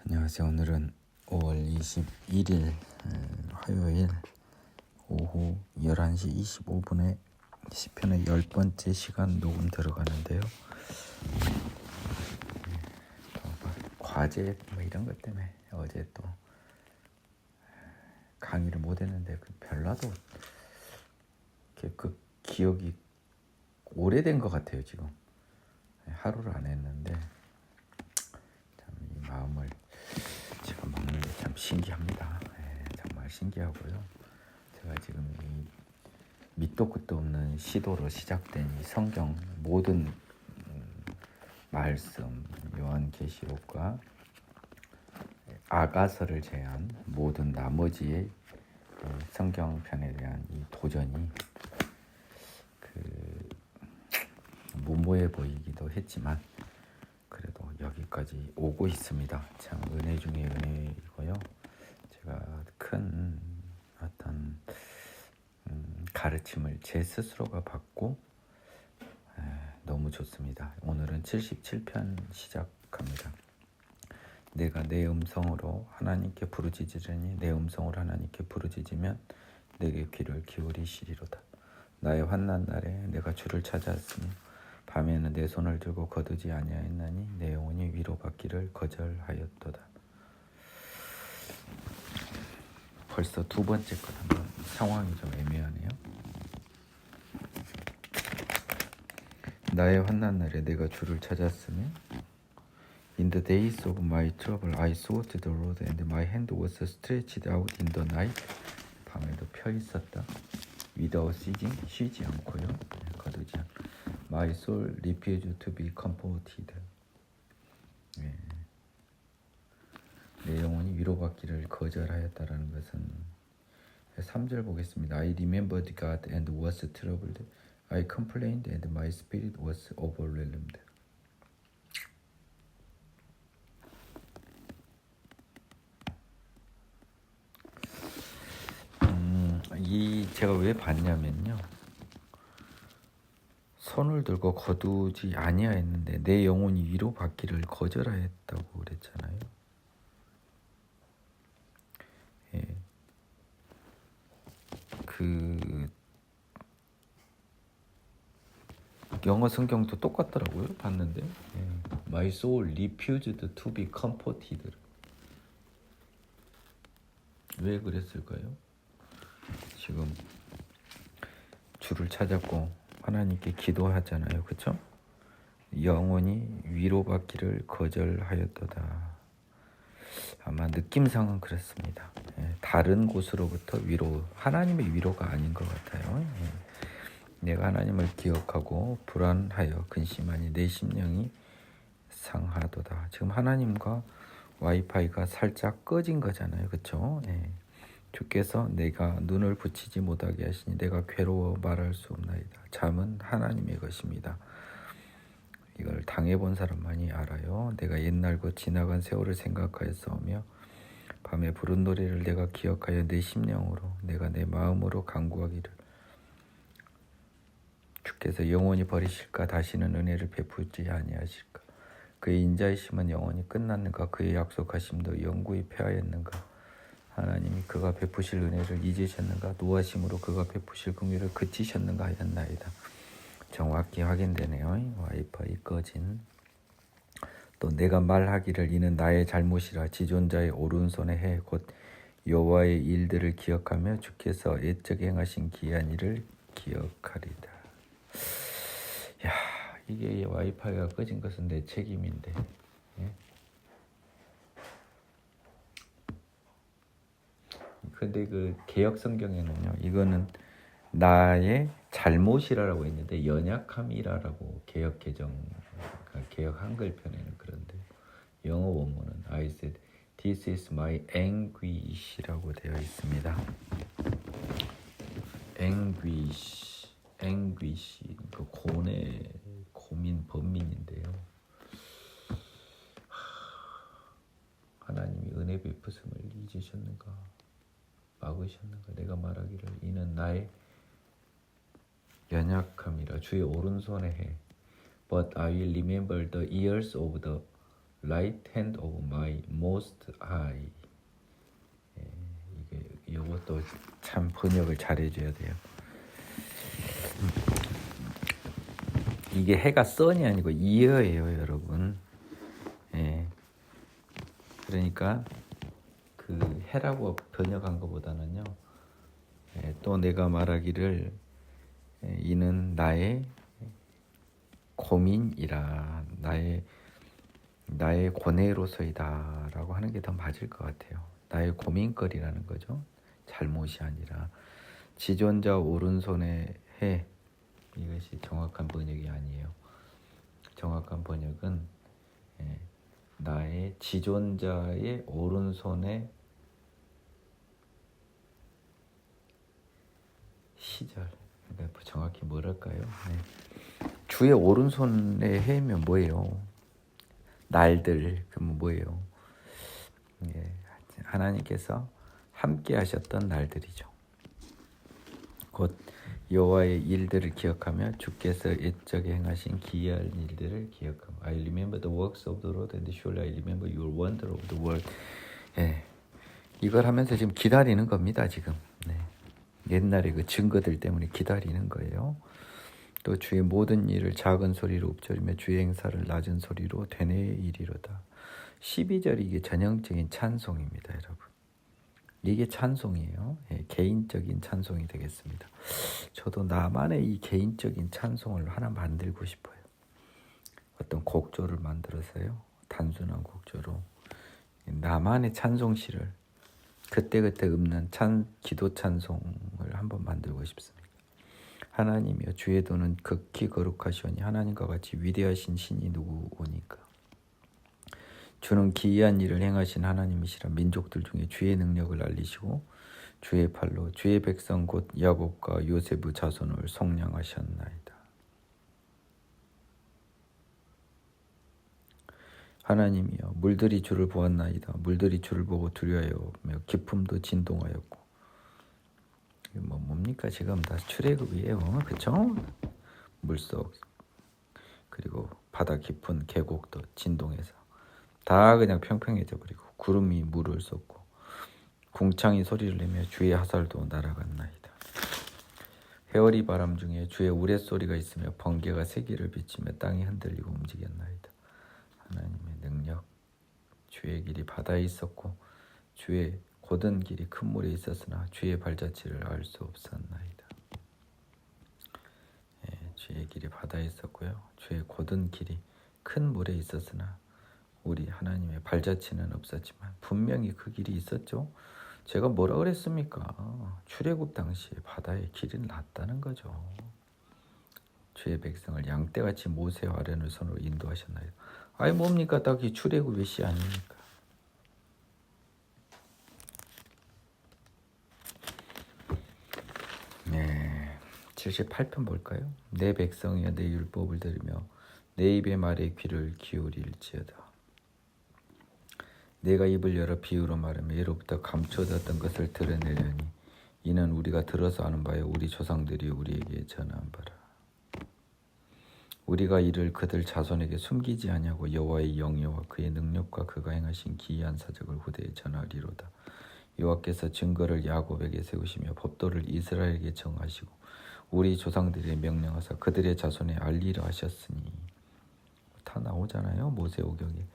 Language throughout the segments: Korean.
안녕하세요. 오늘은 5월 21일 화요일 오후 11시 25분에 시편의 10번째 시간 녹음 들어가는데요. 과제 이런 것 때문에 어제 또 강의를 못 했는데 별나도 그 기억이 오래된 것 같아요. 지금 하루를 안 했는데 참 이 마음을 제가 먹는 게 참 신기합니다. 정말 신기하고요. 제가 지금 이 밑도 끝도 없는 시도로 시작된 이 성경 모든 말씀, 요한계시록과 아가서를 제한 모든 나머지의 성경편에 대한 이 도전이 무모해 보이기도 했지만 그래도 여기까지 오고 있습니다. 참 은혜 중에 은혜이고요. 제가 큰 어떤 가르침을 제 스스로가 받고 너무 좋습니다. 오늘은 77편 시작합니다. 내가 내 음성으로 하나님께 부르짖으려니 내 음성으로 하나님께 부르짖으면 내게 귀를 기울이시리로다. 나의 환난 날에 내가 주를 찾았으며 밤에는 내 손을 들고 거두지 아니하였나니 내 영혼이 위로받기를 거절하였도다. 벌써 두 번째 것 한번 상황이 좀 애매하네요. 나의 환난 날에 내가 주를 찾았으며 In the days of my trouble I sought the Lord and my hand was stretched out in the night. 밤에도 펴 있었다. Without ceasing, 쉬지 않고요. 거두지 않고. My soul refused to be comforted. 내 영혼이 위로받기를 거절하였다라는 것은 3절 보겠습니다. I remembered God and was troubled. I complained and my spirit was overwhelmed. 제가 왜 봤냐면요. 손을 들고 거두지 아니하였는데 내 영혼이 위로받기를 거절하였다고 그랬잖아요. 영어 성경도 똑같더라고요. 봤는데 My soul refused to be comforted. 왜 그랬을까요? 지금 주를 찾았고 하나님께 기도하잖아요. 그렇죠? 영혼이 위로받기를 거절하였도다. 아마 느낌상은 그렇습니다. 다른 곳으로부터 위로, 하나님의 위로가 아닌 것 같아요. 내가 하나님을 기억하고 불안하여 근심하니 내 심령이 상하도다. 지금 하나님과 와이파이가 살짝 꺼진 거잖아요. 그렇죠? 주께서 내가 눈을 붙이지 못하게 하시니 내가 괴로워 말할 수 없나이다. 잠은 하나님의 것입니다. 이걸 당해본 사람만이 알아요. 내가 옛날과 지나간 세월을 생각하였사오며 밤에 부른 노래를 내가 기억하여 내 심령으로 내가 내 마음으로 간구하기를 주께서 영원히 버리실까 다시는 은혜를 베풀지 아니하실까. 그의 인자이심은 영원히 끝났는가. 그의 약속하심도 영구히 패하였는가. 하나님이 그가 베푸실 은혜를 잊으셨는가. 노하심으로 그가 베푸실 긍휼을 그치셨는가 하였나이다. 정확히 확인되네요. 와이파이 꺼진. 또 내가 말하기를 이는 나의 잘못이라 지존자의 오른손에 해 곧 여호와의 일들을 기억하며 주께서 애적 행하신 기이한 일을 기억하리다. 야, 이게 와이파이가 꺼진 것은 내 책임인데. 근데 그 개역 성경에는요, 이거는 나의 잘못이라고 했는데 연약함이라고 개역 개정, 개역 한글편에는 그런데 영어 원문은 I said this is my anguish라고 되어 있습니다. anguish 그 고뇌, 고민, 번민인데요. 하나님이 은혜 베푸심을 잊으셨는가, 막으셨는가. 내가 말하기를 이는 나의 연약함이라 주의 오른손에 해. But I will remember the years of the right hand of my most high. 이것도 참 번역을 잘해줘야 돼요. 이게 해가 선이 아니고 이어예요, 여러분. 예. 그러니까 그 해라고 번역한 것보다는요. 또 내가 말하기를 이는 나의 고민이라 나의 고뇌로서이다라고 하는 게 더 맞을 것 같아요. 나의 고민거리라는 거죠. 잘못이 아니라 지존자 오른손에 해, 이것이 정확한 번역이 아니에요. 정확한 번역은 나의 지존자의 오른손에 시절, 그러니까 정확히 뭐랄까요? 주의 오른손에 해면 뭐예요? 날들, 그럼 뭐예요? 하나님께서 함께 하셨던 날들이죠. 곧 여호와의 일들을 기억하며 주께서 옛적에 행하신 기이한 일들을 기억하고 I remember the works of the Lord and surely I remember your wonder of the world. 이걸 하면서 지금 기다리는 겁니다. 지금 옛날에 그 증거들 때문에 기다리는 거예요. 또 주의 모든 일을 작은 소리로 읊조리며 주의 행사를 낮은 소리로 되뇌이리로다. 12절이 이게 전형적인 찬송입니다, 여러분. 이게 찬송이에요. 개인적인 찬송이 되겠습니다. 저도 나만의 이 개인적인 찬송을 하나 만들고 싶어요. 어떤 곡조를 만들어서요. 단순한 곡조로 나만의 찬송시를 그때그때 읊는 기도 찬송을 한번 만들고 싶습니다. 하나님이여 주의 도는 극히 거룩하시오니 하나님과 같이 위대하신 신이 누구오니까. 주는 기이한 일을 행하신 하나님이시라. 민족들 중에 주의 능력을 알리시고 주의 팔로 주의 백성 곧 야곱과 요셉의 자손을 속량하셨나이다. 하나님이여 물들이 주를 보았나이다. 물들이 주를 보고 두려워하며 깊음도 진동하였고. 뭡니까? 지금 다 출애굽이에요. 그렇죠? 물속 그리고 바다 깊은 계곡도 진동해서 다 그냥 평평해져 버리고 구름이 물을 쏟고 궁창이 소리를 내며 주의 하살도 날아갔나이다. 회오리 바람 중에 주의 우레소리가 있으며 번개가 세기를 비치며 땅이 흔들리고 움직였나이다. 하나님의 능력, 주의 길이 바다에 있었고 주의 곧은 길이 큰 물에 있었으나 주의 발자취를 알 수 없었나이다. 주의 길이 바다에 있었고요. 주의 곧은 길이 큰 물에 있었으나 우리 하나님의 발자취는 없었지만 분명히 그 길이 있었죠. 제가 뭐라 그랬습니까? 출애굽 당시에 바다에 길이 났다는 거죠. 주의 백성을 양떼같이 모세와 아론의 손으로 인도하셨나이다. 아니 뭡니까? 딱 이 출애굽의 시 아닙니까? 78편 볼까요? 내 백성이여 내 율법을 들으며 내 입의 말에 귀를 기울일지어다. 내가 입을 열어 비유로 말하며 예로부터 감춰졌던 것을 드러내려니 이는 우리가 들어서 아는 바요 우리 조상들이 우리에게 전한 바라. 우리가 이를 그들 자손에게 숨기지 아니하고 여호와의 영예와 그의 능력과 그가 행하신 기이한 사적을 후대에 전하리로다. 여호와께서 증거를 야곱에게 세우시며 법도를 이스라엘에게 정하시고 우리 조상들의 명령하사 그들의 자손에 알리라 하셨으니. 다 나오잖아요. 모세오경에.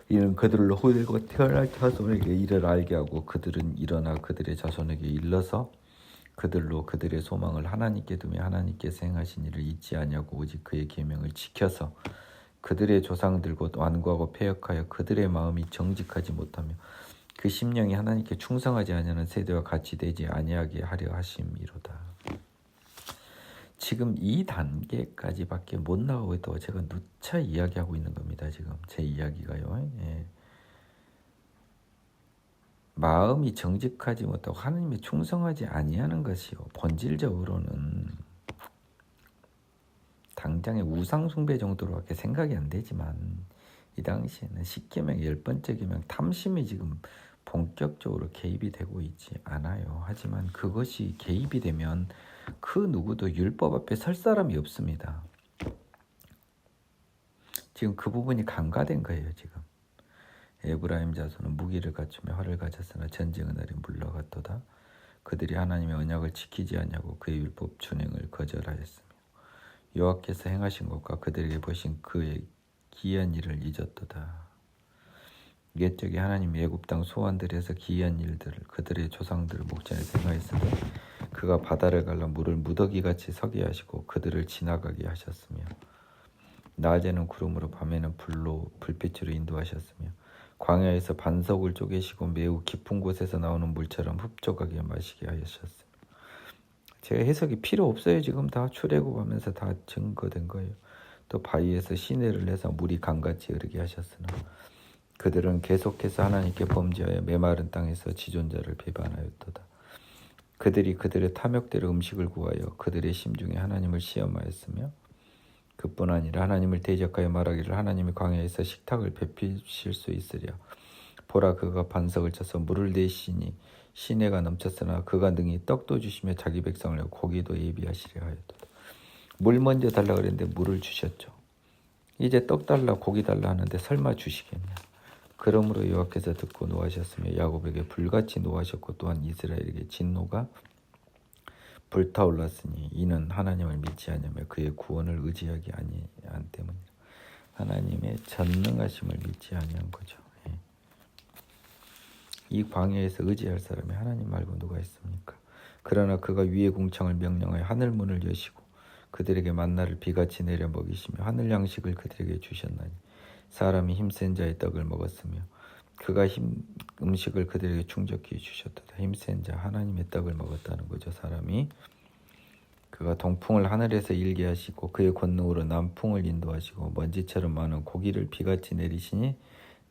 이는 그들로 후대고 태어날 자손에게 이를 알게 하고 그들은 일어나 그들의 자손에게 일러서 그들로 그들의 소망을 하나님께 두며 하나님께서 행하신 일을 잊지 아니하고 오직 그의 계명을 지켜서 그들의 조상들 곧 완고하고 패역하여 그들의 마음이 정직하지 못하며 그 심령이 하나님께 충성하지 아니하는 세대와 같이 되지 아니하게 하려 하심이로다. 지금 이 단계까지밖에 못 나오고 있다고 제가 누차 이야기하고 있는 겁니다. 지금 제 이야기가요. 마음이 정직하지 못하고 하나님에 충성하지 아니하는 것이요. 본질적으로는 당장의 우상 숭배 정도로밖에 생각이 안 되지만 이 당시에는 십계명 10번째 계명 탐심이 지금 본격적으로 개입이 되고 있지 않아요. 하지만 그것이 개입이 되면 그 누구도 율법 앞에 설 사람이 없습니다. 지금 그 부분이 간과된 거예요. 지금 에브라임 자손은 무기를 갖추며 활을 가졌으나 전쟁의 날이 물러갔도다. 그들이 하나님의 언약을 지키지 않냐고 그의 율법 준행을 거절하였으며 여호와께서 행하신 것과 그들에게 보신 그의 기이한 일을 잊었도다. 옛적에 하나님이 애굽 땅 소환들에서 기이한 일들을 그들의 조상들을 목전에서 행하였으되 그가 바다를 갈라 물을 무더기같이 서게 하시고 그들을 지나가게 하셨으며 낮에는 구름으로 밤에는 불로 불빛으로 인도하셨으며 광야에서 반석을 쪼개시고 매우 깊은 곳에서 나오는 물처럼 흡족하게 마시게 하셨으며 제가 해석이 필요 없어요. 지금 다 출애굽하면서 다 증거된 거예요. 또 바위에서 시내를 내서 물이 강같이 흐르게 하셨으나 그들은 계속해서 하나님께 범죄하여 메마른 땅에서 지존자를 배반하였도다. 그들이 그들의 탐욕대로 음식을 구하여 그들의 심중에 하나님을 시험하였으며 그뿐 아니라 하나님을 대적하여 말하기를 하나님이 광야에서 식탁을 베푸실 수 있으랴. 보라 그가 반석을 쳐서 물을 내시니 시내가 넘쳤으나 그가 능히 떡도 주시며 자기 백성을 고기도 예비하시려 하였도다. 물 먼저 달라 그랬는데 물을 주셨죠. 이제 떡 달라 고기 달라 하는데 설마 주시겠냐. 그러므로 여호와께서 듣고 노하셨으며 야곱에게 불같이 노하셨고 또한 이스라엘에게 진노가 불타올랐으니 이는 하나님을 믿지 않으며 그의 구원을 의지하기 아니한 때문이라. 하나님의 전능하심을 믿지 아니한 거죠. 이 광야에서 의지할 사람이 하나님 말고 누가 있습니까? 그러나 그가 위의 궁창을 명령하여 하늘 문을 여시고 그들에게 만나를 비같이 내려 먹이시며 하늘 양식을 그들에게 주셨나니 사람이 힘센 자의 떡을 먹었으며 그가 음식을 그들에게 충족히 주셨도다. 힘센 자 하나님의 떡을 먹었다는 거죠. 사람이 그가 동풍을 하늘에서 일게 하시고 그의 권능으로 남풍을 인도하시고 먼지처럼 많은 고기를 비같이 내리시니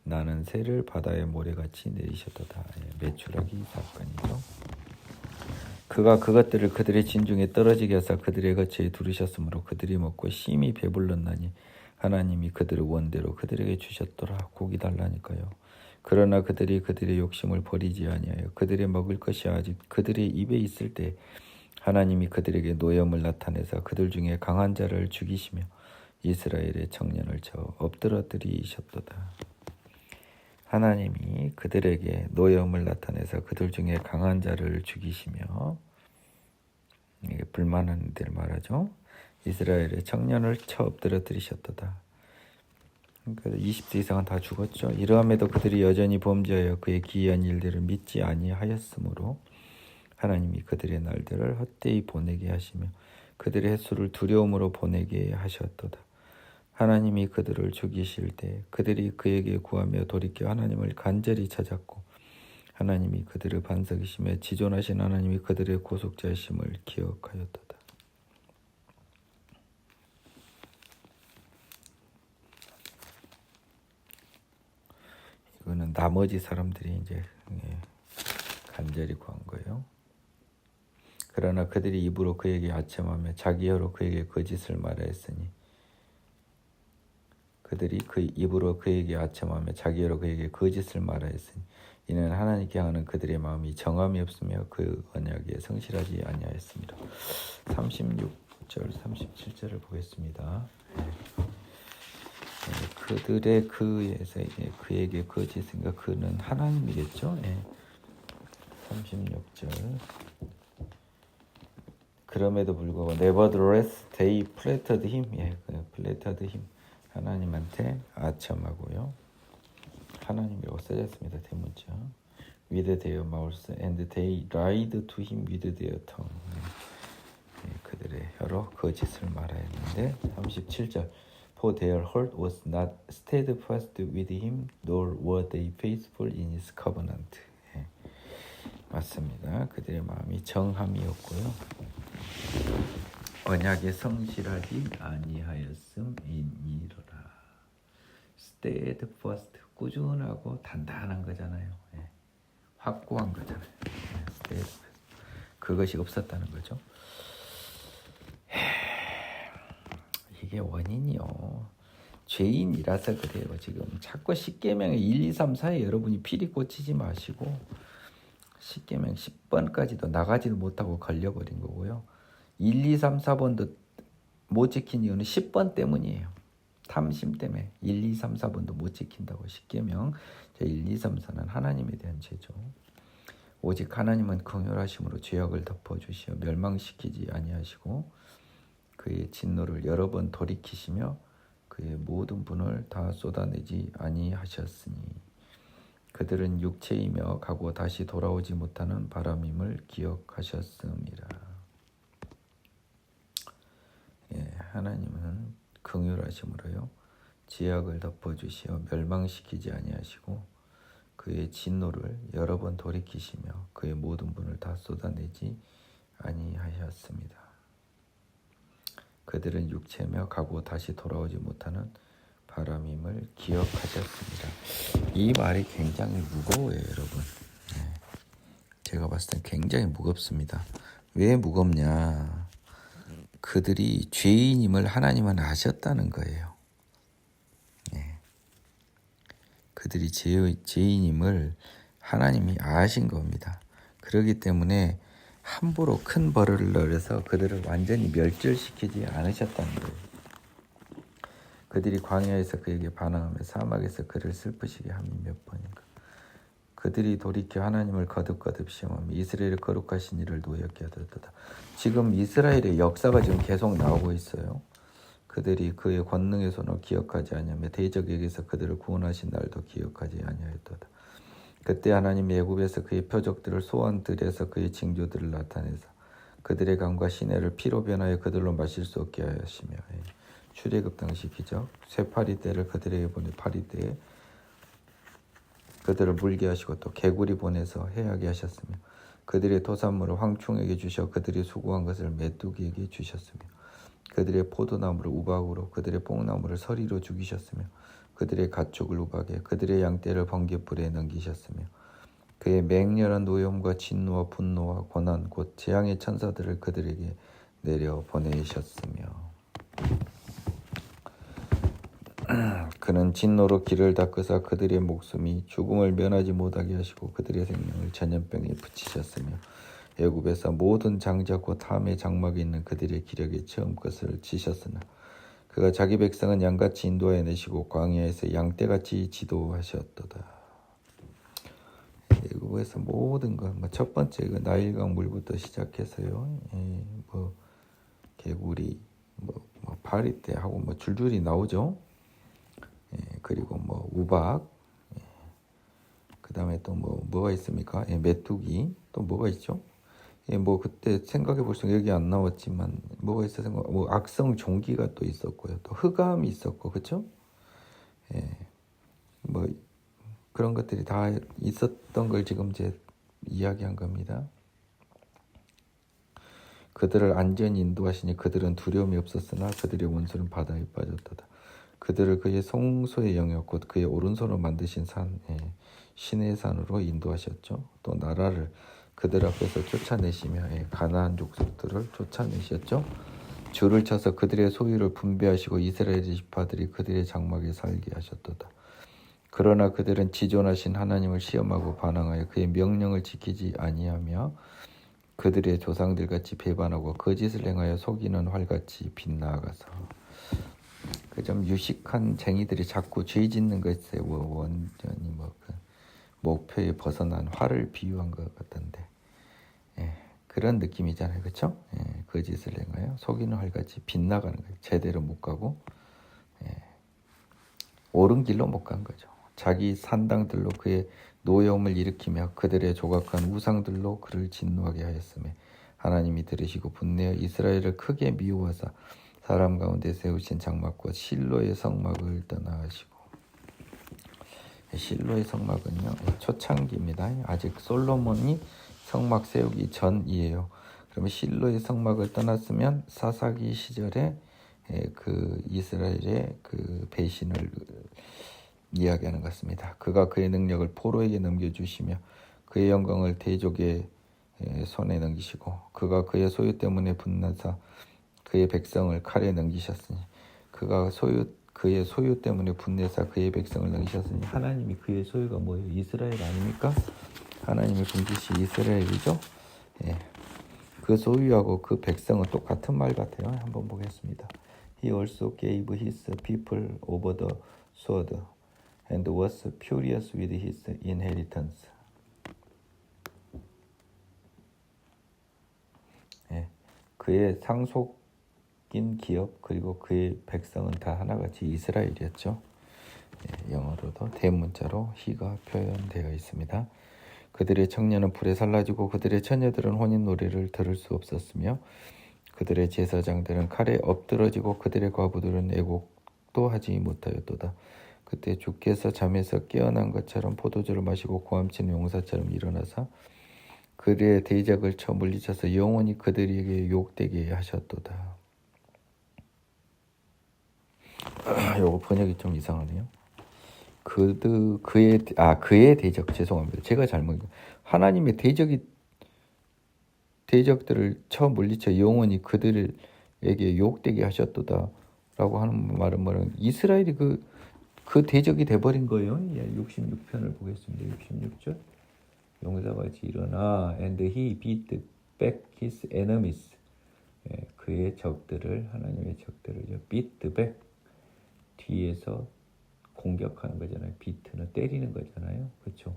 나는 새를 바다의 모래같이 내리셨도다. 메추라기 사건이죠. 그가 그것들을 그들의 진중에 떨어지게 하사 그들의 거처에 두르셨으므로 그들이 먹고 심히 배불렀나니 하나님이 그들의 원대로 그들에게 주셨더라. 고기 달라니까요. 그러나 그들이 그들의 욕심을 버리지 아니하여 그들의 먹을 것이 아직 그들의 입에 있을 때 하나님이 그들에게 노염을 나타내사 그들 중에 강한 자를 죽이시며 이스라엘의 청년을 쳐 엎드러뜨리셨도다. 하나님이 그들에게 노염을 나타내서 그들 중에 강한 자를 죽이시며 이게 불만한 이들 말하죠. 이스라엘의 청년을 쳐 엎드러뜨리셨도다. 그러니까 20세 이상은 다 죽었죠. 이러함에도 그들이 여전히 범죄하여 그의 기이한 일들을 믿지 아니하였으므로 하나님이 그들의 날들을 헛되이 보내게 하시며 그들의 횟수를 두려움으로 보내게 하셨도다. 하나님이 그들을 죽이실 때 그들이 그에게 구하며 돌이켜 하나님을 간절히 찾았고 하나님이 그들을 반석이시며 지존하신 하나님이 그들의 구속자이심을 기억하였도다. 이거는 나머지 사람들이 이제 간절히 구한 거예요. 그러나 그들이 입으로 그에게 아첨하며 자기 혀로 그에게 거짓을 말하였으니 그들이 그 입으로 그에게 아첨하며 자기 혀로 그에게 거짓을 말하였으니 이는 하나님께 향하는 그들의 마음이 정함이 없으며 그 언약에 성실하지 아니하였습니다. 36절 37절을 보겠습니다. 그들의 그에서 그에게 거짓인가 그는 하나님이겠죠. 36절 그럼에도 불구하고 nevertheless they flattered him. flattered him. 하나님한테 아첨하고요. 하나님이라고 써졌습니다. 대문자. with their mouths and they lied to him with their tongue. 그들의 혀로 거짓을 말하였는데 37절 For their heart was not steadfast with him, nor were they faithful in his covenant. 맞습니다. 그들의 마음이 정함이었고요. 언약에 성실하지 아니하였음이니로라. steadfast, 꾸준하고 단단한 거잖아요. 확고한 거잖아요. steadfast. 그것이 없었다는 거죠. 이게 원인이요. 죄인이라서 그래요. 지금 자꾸 십계명의 1, 2, 3, 4에 여러분이 피리 꽂히지 마시고 십계명 10번까지도 나가지도 못하고 걸려버린 거고요. 1, 2, 3, 4번도 못 지킨 이유는 10번 때문이에요. 탐심 때문에 1, 2, 3, 4번도 못 지킨다고 십계명. 1, 2, 3, 4는 하나님에 대한 죄죠. 오직 하나님은 긍휼하심으로 죄악을 덮어주시어 멸망시키지 아니하시고 그의 진노를 여러 번 돌이키시며 그의 모든 분을 다 쏟아내지 아니하셨으니 그들은 육체이며 가고 다시 돌아오지 못하는 바람임을 기억하셨음이라. 하나님은 긍휼하심으로요 죄악을 덮어주시어 멸망시키지 아니하시고 그의 진노를 여러 번 돌이키시며 그의 모든 분을 다 쏟아내지 아니하셨습니다. 그들은 육체며 가고 다시 돌아오지 못하는 바람임을 기억하셨습니다. 이 말이 굉장히 무거워요, 여러분. 제가 봤을 땐 굉장히 무겁습니다. 왜 무겁냐? 그들이 죄인임을 하나님은 아셨다는 거예요. 그들이 죄인임을 하나님이 아신 겁니다. 그렇기 때문에 함부로 큰 벌을 내려서 그들을 완전히 멸절시키지 않으셨다는 거예요. 그들이 광야에서 그에게 반항하며 사막에서 그를 슬프시게 함이 몇 번인가. 그들이 돌이켜 하나님을 거듭거듭 시험하며 이스라엘의 거룩하신 이를 노엽게 하였도다. 지금 이스라엘의 역사가 지금 계속 나오고 있어요. 그들이 그의 권능의 손을 기억하지 아니하며 대적에게서 그들을 구원하신 날도 기억하지 아니하였도다. 그때 하나님이 애굽에서 그의 표적들을 소원들에서 그의 징조들을 나타내서 그들의 강과 시내를 피로 변하여 그들로 마실 수 없게 하시며 출애굽 당시 기적 쇠파리떼를 그들에게 보내 파리떼에 그들을 물게 하시고 또 개구리 보내서 해하게 하셨으며 그들의 토산물을 황충에게 주셔 그들이 수고한 것을 메뚜기에게 주셨으며 그들의 포도나무를 우박으로 그들의 뽕나무를 서리로 죽이셨으며 그들의 가축을 우박에 그들의 양떼를 번개불에 넘기셨으며 그의 맹렬한 노염과 진노와 분노와 고난 곧 재앙의 천사들을 그들에게 내려 보내셨으며 그는 진노로 길을 닦으사 그들의 목숨이 죽음을 면하지 못하게 하시고 그들의 생명을 전염병에 붙이셨으며 애굽에서 모든 장자 곧 함의 장막에 있는 그들의 기력에 처음 것을 치셨으나 그가 자기 백성은 양같이 인도하여 내시고 광야에서 양떼같이 지도하셨도다. 애굽에서 모든 것, 첫 번째 그 나일강 물부터 시작해서요, 개구리, 파리떼하고 줄줄이 나오죠. 그리고 우박, 그 다음에 또 뭐가 있습니까? 메뚜기, 또 뭐가 있죠? 그때 생각해 볼수록 여기 안 나왔지만 뭐가 있어서 악성 종기가 또 있었고요. 또 흑암이 있었고, 그렇죠? 그런 것들이 다 있었던 걸 지금 이제 이야기한 겁니다. 그들을 안전히 인도하시니 그들은 두려움이 없었으나 그들의 원수는 바다에 빠졌도다. 그들을 그의 성소의 영역 곧 그의 오른손으로 만드신 산 신의 산으로 인도하셨죠. 또 나라를 그들 앞에서 쫓아내시며 가나안 족속들을 쫓아내셨죠. 줄을 쳐서 그들의 소유를 분배하시고 이스라엘 지파들이 그들의 장막에 살게 하셨도다. 그러나 그들은 지존하신 하나님을 시험하고 반항하여 그의 명령을 지키지 아니하며 그들의 조상들같이 배반하고 거짓을 행하여 속이는 활같이 빗나가서 좀 유식한 쟁이들이 자꾸 죄 짓는 것에 완전히 목표에 벗어난 활을 비유한 것 같던데 그런 느낌이잖아요, 그렇죠? 거짓을 행하여 속이는 활같이 빗나가는 거예요. 제대로 못 가고 옳은 길로 못 간 거죠. 자기 산당들로 그의 노여움을 일으키며 그들의 조각한 우상들로 그를 진노하게 하였으며 하나님이 들으시고 분내어 이스라엘을 크게 미워하사 사람 가운데 세우신 장막과 실로의 성막을 떠나가시고 실로의 성막은요 초창기입니다. 아직 솔로몬이 성막 세우기 전이에요. 그러면 실로의 성막을 떠났으면 사사기 시절에 그 이스라엘의 그 배신을 이야기하는 것 같습니다. 그가 그의 능력을 포로에게 넘겨주시며 그의 영광을 대족의 손에 넘기시고 그가 그의 소유 때문에 분나사 그의 백성을 칼에 넘기셨으니 그가 그의 소유 때문에 분내사 그의 백성을 넘기셨으니 하나님이 그의 소유가 뭐예요? 이스라엘 아닙니까? 하나님의 분깃이 이스라엘이죠. 그 소유하고 그 백성은 똑같은 말 같아요. 한번 보겠습니다. He also gave his people over the sword and was furious with his inheritance. 예, 그의 상속인 기업 그리고 그의 백성은 다 하나같이 이스라엘이었죠. 예, 영어로도 대문자로 he가 표현되어 있습니다. 그들의 청년은 불에 살라지고 그들의 처녀들은 혼인 노래를 들을 수 없었으며 그들의 제사장들은 칼에 엎드러지고 그들의 과부들은 애곡도 하지 못하였도다. 그때 주께서 잠에서 깨어난 것처럼 포도주를 마시고 고함치는 용사처럼 일어나사 그들의 대적을 쳐 물리쳐서 영원히 그들에게 욕되게 하셨도다. 요거 번역이 좀 이상하네요. 그의 대적, 죄송합니다. 제가 잘못, 하나님의 대적들을 쳐 물리쳐 영원히 그들에게 욕되게 하셨도다 라고 하는 말은 이스라엘이 그 대적이 돼버린 거예요. 66편을 보겠습니다. 66절. 용사가 같이 일어나 and he beat back his enemies. 그의 적들을, 하나님의 적들을 beat back, 뒤에서 공격하는 거잖아요. 비트는 때리는 거잖아요. 그렇죠?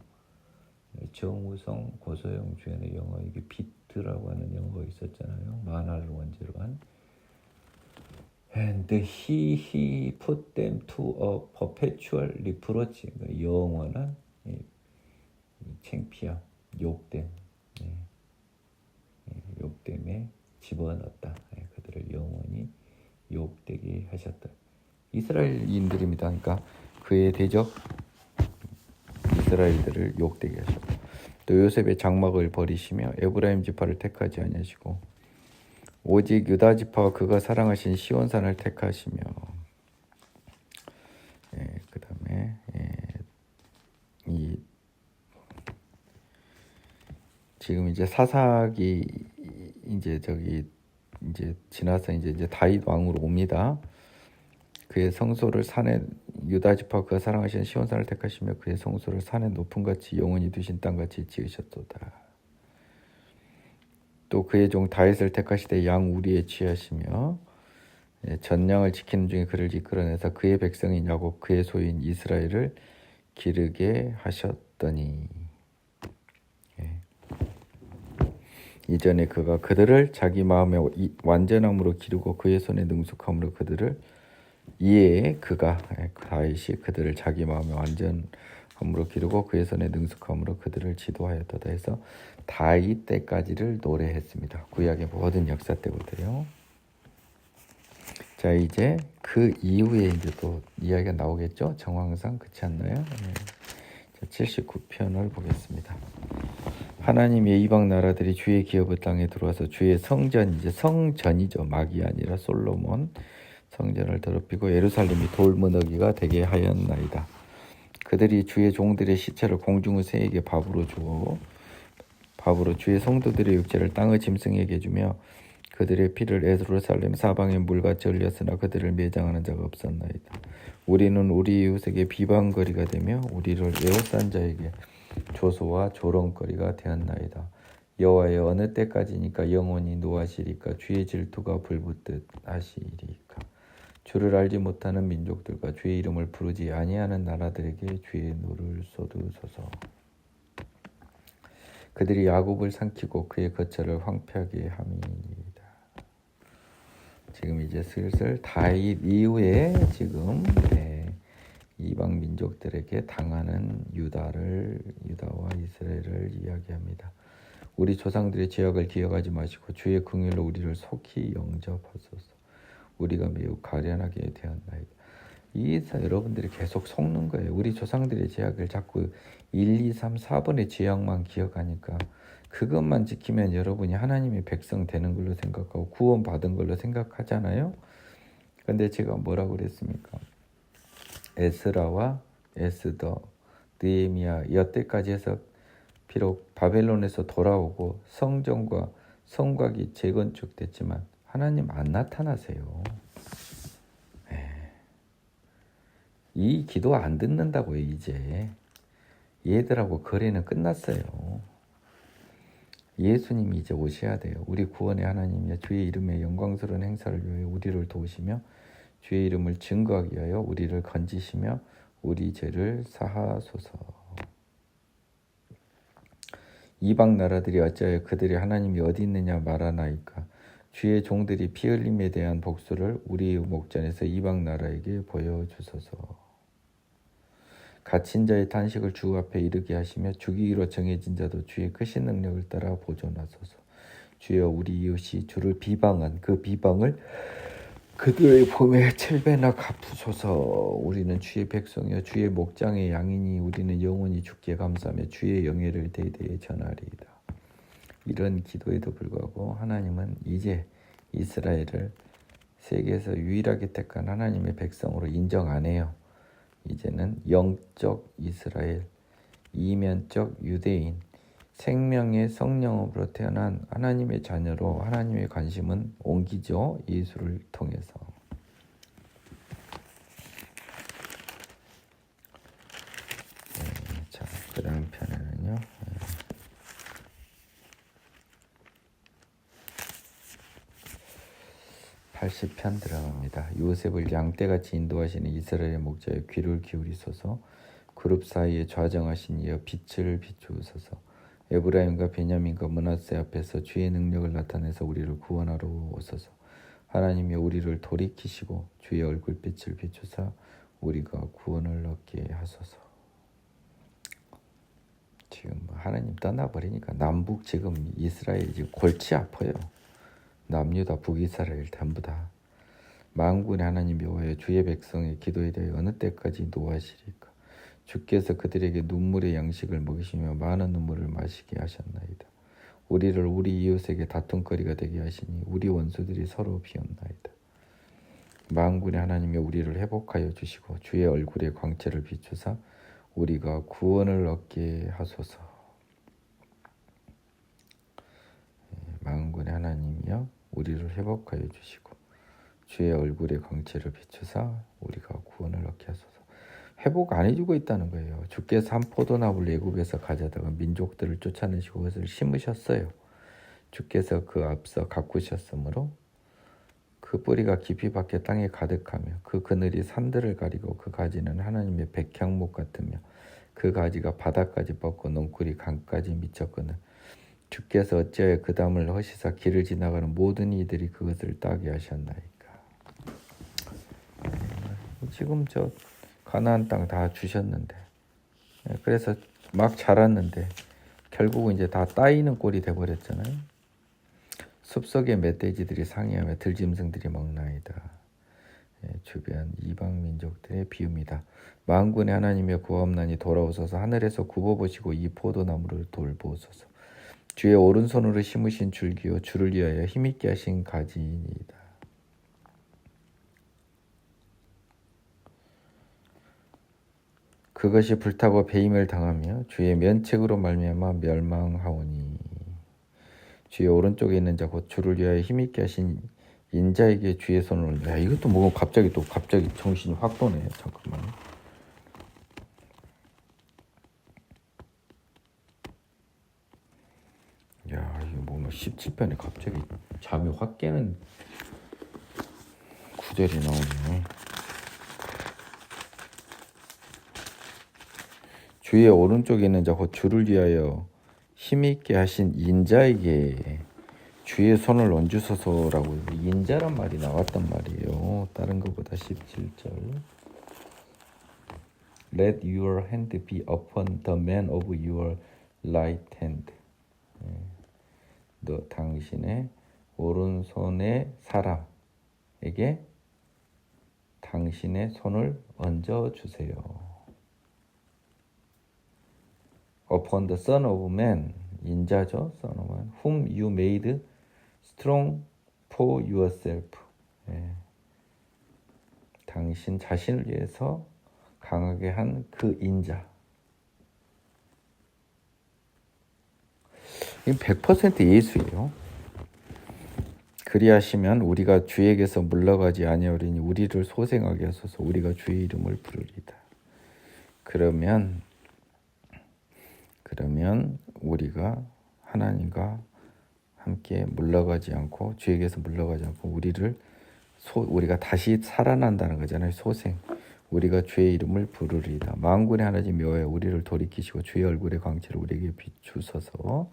정우성, 고소영 주연의 영어, 이게 비트라고 하는 영어가 있었잖아요. 만화를 원제로 한. And he put them to a perpetual reproach. 영원한 창피함, 욕됨, 욕됨에 집어넣었다. 그들을 영원히 욕되게 하셨다. 이스라엘인들입니다. 그러니까 그의 대적 이스라엘들을 욕되게 하셨다. 또 요셉의 장막을 버리시며 에브라임 지파를 택하지 아니하시고 오직 유다 지파와 그가 사랑하신 시온산을 택하시며, 그다음에 지금 이제 사사기 이제 지나서 이제 다윗 왕으로 옵니다. 그의 성소를 산에 유다 지파 그가 사랑하시는 시온산을 택하시며 그의 성소를 산의 높은 같이 영원히 두신 땅같이 지으셨도다. 또 그의 종 다윗을 택하시되 양 우리에 취하시며 전량을 지키는 중에 그를 이끌어내서 그의 백성인 야곱 그의 소유인 이스라엘을 기르게 하셨더니, 이전에 그가 그들을 자기 마음의 완전함으로 기르고 그의 손에 능숙함으로 그들을, 이에 그가 다윗이 그들을 자기 마음의 완전함으로 기르고 그의 손에 능숙함으로 그들을 지도하였도다 해서 다윗 때까지를 노래했습니다. 구약의 모든 역사 때부터요. 자, 이제 그 이후에 이제 또 이야기가 나오겠죠. 정황상 그렇지 않나요? 자, 79편을 보겠습니다. 하나님의 이방 나라들이 주의 기업의 땅에 들어와서 주의 성전, 이제 성전이죠. 막이 아니라 솔로몬 성전을 더럽히고 예루살렘이 돌무너기가 되게 하였나이다. 그들이 주의 종들의 시체를 공중의 새에게 밥으로 주의 성도들의 육체를 땅의 짐승에게 주며 그들의 피를 예루살렘 사방에 물같이 흘렸으나 그들을 매장하는 자가 없었나이다. 우리는 우리 이웃에게 비방거리가 되며 우리를 에워싼 자에게 조소와 조롱거리가 되었나이다. 여호와여, 어느 때까지니까 영원히 노하시리까? 주의 질투가 불붙듯 하시리까? 주를 알지 못하는 민족들과 주의 이름을 부르지 아니하는 나라들에게 주의 노를 쏟으소서. 그들이 야곱을 삼키고 그의 거처를 황폐하게 함이니이다. 지금 이제 슬슬 다윗 이후에 지금 이방 민족들에게 당하는 유다와 이스라엘을 이야기합니다. 우리 조상들의 죄악을 기억하지 마시고 주의 긍휼로 우리를 속히 영접하소서. 우리가 매우 가련하게 되었나이다. 여러분들이 계속 속는 거예요. 우리 조상들의 죄악을 자꾸 1, 2, 3, 4번의 죄악만 기억하니까 그것만 지키면 여러분이 하나님의 백성 되는 걸로 생각하고 구원 받은 걸로 생각하잖아요. 그런데 제가 뭐라고 그랬습니까? 에스라와 에스더, 느헤미야 여태까지 해서 비록 바벨론에서 돌아오고 성전과 성곽이 재건축됐지만 하나님 안 나타나세요. 이 기도 안 듣는다고요. 이제 얘들하고 거래는 끝났어요. 예수님이 이제 오셔야 돼요. 우리 구원의 하나님이여, 주의 이름의 영광스러운 행사를 위하여 우리를 도우시며 주의 이름을 증거하기 위하여 우리를 건지시며 우리 죄를 사하소서. 이방 나라들이 어찌하여 그들의 하나님이 어디 있느냐 말하나이까. 주의 종들이 피 흘림에 대한 복수를 우리의 목전에서 이방 나라에게 보여주소서. 갇힌 자의 탄식을 주 앞에 이르게 하시며 죽이기로 정해진 자도 주의 크신 능력을 따라 보존하소서. 주여, 우리 이웃이 주를 비방한 그 비방을 그들의 품에 7배나 갚으소서. 우리는 주의 백성이여 주의 목장의 양이니 우리는 영원히 주께 감사하며 주의 영예를 대대에 전하리이다. 이런 기도에도 불구하고 하나님은 이제 이스라엘을 세계에서 유일하게 택한 하나님의 백성으로 인정 안 해요. 이제는 영적 이스라엘, 이면적 유대인, 생명의 성령으로 태어난 하나님의 자녀로 하나님의 관심은 옮기죠. 예수를 통해서. 자, 그 다음 편에는요. 80편 들어갑니다. 요셉을 양떼같이 인도하시는 이스라엘의 목자여 귀를 기울이소서. 그룹 사이에 좌정하신 이여 빛을 비추소서. 에브라임과 베냐민과 므낫세 앞에서 주의 능력을 나타내서 우리를 구원하러 오소서. 하나님이 우리를 돌이키시고 주의 얼굴빛을 비추사 우리가 구원을 얻게 하소서. 지금 하나님 떠나버리니까 남북 지금 이스라엘이 지금 골치 아파요. 남유다 북이스라엘 전부 다. 만군의 하나님 여호와여, 주의 백성의 기도에 대하여 어느 때까지 노하시리까. 주께서 그들에게 눈물의 양식을 먹이시며 많은 눈물을 마시게 하셨나이다. 우리를 우리 이웃에게 다툼거리가 되게 하시니 우리 원수들이 서로 비웃나이다. 만군의 하나님여, 우리를 회복하여 주시고 주의 얼굴에 광채를 비추사 우리가 구원을 얻게 하소서. 만군의 하나님이여, 우리를 회복하여 주시고 주의 얼굴에 광채를 비추사 우리가 구원을 얻게 하소서. 회복 안 해주고 있다는 거예요. 주께서 한 포도나무를 애굽에서 가져다가 민족들을 쫓아내시고 그것을 심으셨어요. 주께서 그 앞서 가꾸셨으므로 그 뿌리가 깊이 박혀 땅에 가득하며 그 그늘이 산들을 가리고 그 가지는 하나님의 백향목 같으며 그 가지가 바다까지 뻗고 넝쿨이 강까지 미쳤거늘 주께서 어찌하여 그 담을 허시사 길을 지나가는 모든 이들이 그것을 따게 하셨나이까. 지금 저 가나안 땅 다 주셨는데, 그래서 막 자랐는데 결국은 이제 다 따이는 꼴이 돼버렸잖아요. 숲속의 멧돼지들이 상해하며 들짐승들이 먹나이다. 주변 이방 민족들의 비움이다. 만군의 하나님의 구하옵나니 돌아오소서. 하늘에서 굽어보시고 이 포도나무를 돌보소서. 주의 오른손으로 심으신 줄기요 주를 위하여 힘있게 하신 가지이니이다. 그것이 불타고 배임을 당하며 주의 면책으로 말미암아 멸망하오니 주의 오른쪽에 있는 자 곧 주를 위하여 힘있게 하신 인자에게 주의 손을 올려. 야, 이것도 뭐 갑자기 정신이 확 도네. 잠깐만. 야, 이거 뭐 17편에 갑자기 잠이 확 깨는 구절이 나오네. 주의 오른쪽에 있는 자 곧 주를 위하여 힘있게 하신 인자에게 주의 손을 얹으소서라고 인자란 말이 나왔단 말이에요. 다른 것보다 17절. Let your hand be upon the man of your right hand. 너 당신의 오른손의 사람에게 당신의 손을 얹어주세요. Upon the son of man, 인자죠. son of man, whom you made strong for yourself. 당신 자신을 위해서 강하게 한 그 인자. 이건 100% 예수예요. 그리하시면 우리가 주에게서 물러가지 아니하리니 우리를 소생하게 하소서. 우리가 주의 이름을 부르리다. 그러면 우리가 하나님과 함께 물러가지 않고 주에게서 물러가지 않고 우리가 다시 살아난다는 거잖아요. 소생. 우리가 주의 이름을 부르리이다. 만군의 하나님 여호와여 우리를 돌이키시고 주의 얼굴의 광채를 우리에게 비추소서.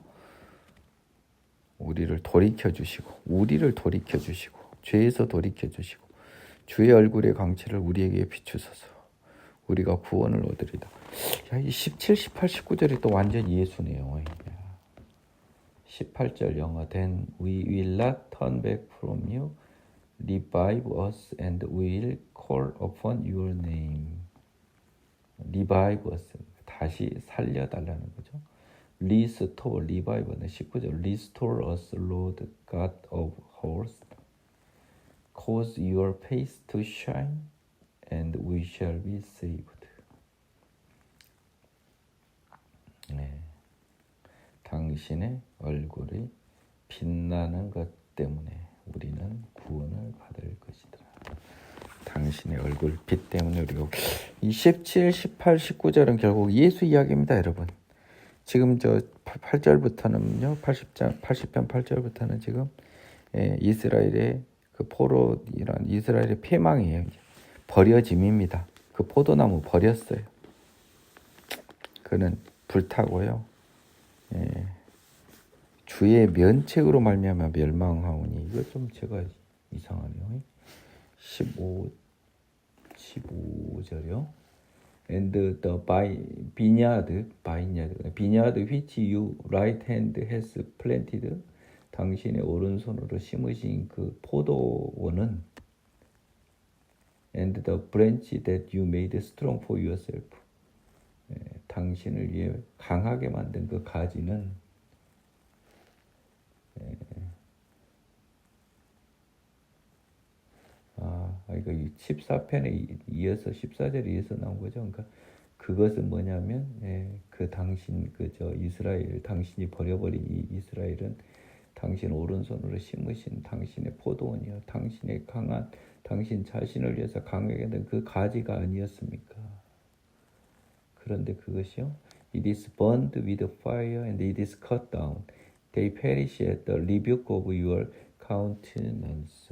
우리를 돌이켜 주시고 죄에서 돌이켜 주시고 주의 얼굴의 광채를 우리에게 비추소서. 우리가 구원을 얻으리다. 야, 이 17, 18, 19절이 또 완전 예수네요. 18절 영어 Then we will not turn back from you. Revive us and we will call upon your name. Revive us. 다시 살려달라는 거죠. Restore, revive는 19절 Restore us, Lord God of hosts. Cause your face to shine and we shall be saved. 네. 당신의 얼굴이 빛나는 것 때문에 우리는 구원을 받을 것이다. 당신의 얼굴 빛 때문에 우리가 17, 18, 19절은 결국 예수 이야기입니다, 여러분. 지금 저 8절부터는요, 80편 8절부터는 지금 이스라엘의 그 포로이란 이스라엘의 패망이에요. 버려짐입니다. 그 포도나무 버렸어요. 그는 불타고요. 주의 면책으로 말미암아 멸망하오니. 이거 좀 제가 이상하네요. 15절이요. And the vineyard which you right hand has planted, 당신의 오른손으로 심으신 그 포도원은, and the branch that you made strong for yourself, 당신을 위해 강하게 만든 그 가지는 그러니까 14편에 이어서 14절에 이어서 나온 거죠. 그러니까 그것은 뭐냐면 그 당신 이스라엘 당신이 버려버린 이 이스라엘은 당신 오른손으로 심으신 당신의 포도원이요, 당신의 강한 당신 자신을 위해서 강하게 된 그 가지가 아니었습니까? 그런데 그것이요, it is burned with fire and it is cut down. They perish at the rebuke of your countenance.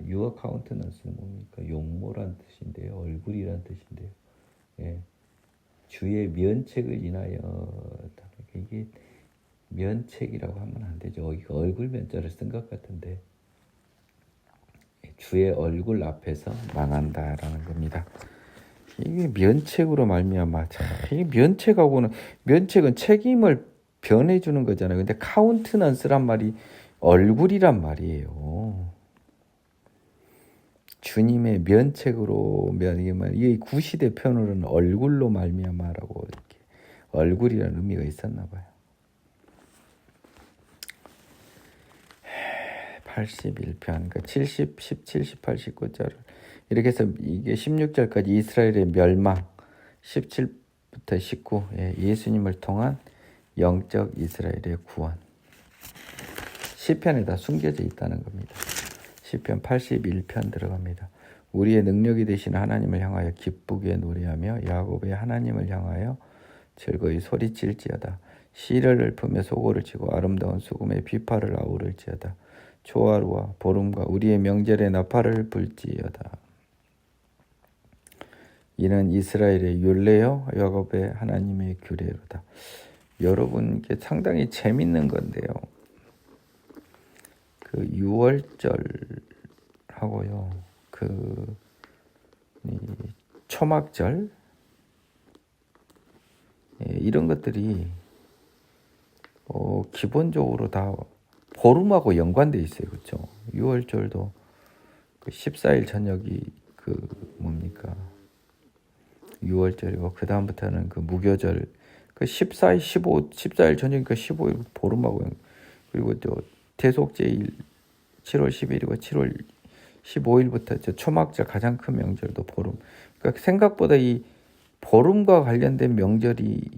Your countenance는 뭡니까? 용모란 뜻인데요, 얼굴이란 뜻인데요. 주의 면책을 인하여. 이게 면책이라고 하면 안 되죠. 이거 얼굴 면자를 쓴 것 같은데, 주의 얼굴 앞에서 망한다라는 겁니다. 이게 면책으로 말미암아. 이 면책은 책임을 변해주는 거잖아요. 근데 카운트넌스란 말이 얼굴이란 말이에요. 주님의 면책으로 이 구시대 편으로는 얼굴로 말미암아라고 이렇게 얼굴이라는 의미가 있었나 봐요. 81편, 그러니까 70, 17, 18, 19절 이렇게 해서 이게 16절까지 이스라엘의 멸망, 17부터 19, 예수님을 통한 영적 이스라엘의 구원. 시편에 다 숨겨져 있다는 겁니다. 시편 81편 들어갑니다. 우리의 능력이 되신 하나님을 향하여 기쁘게 노래하며 야곱의 하나님을 향하여 즐거이 소리칠지어다. 시를 읊으며 소고를 치고 아름다운 수금의 비파를 아우를지어다. 초하루와 보름과 우리의 명절에 나팔을 불지어다. 이는 이스라엘의 율례요 야곱의 하나님의 규례로다. 여러분, 이게 상당히 재밌는 건데요. 그 6월절하고요, 그 초막절, 이런 것들이 기본적으로 다 보름하고 연관돼 있어요, 그렇죠? 6월절도 그 14일 저녁이 그 뭡니까? 6월절이고 그 다음부터는 그 무교절, 그 14일, 14일 저녁이니까 15일 보름하고, 그리고 저 대속제일 7월 10일이고 7월 15일부터 저 초막절 가장 큰 명절도 보름. 그러니까 생각보다 이 보름과 관련된 명절이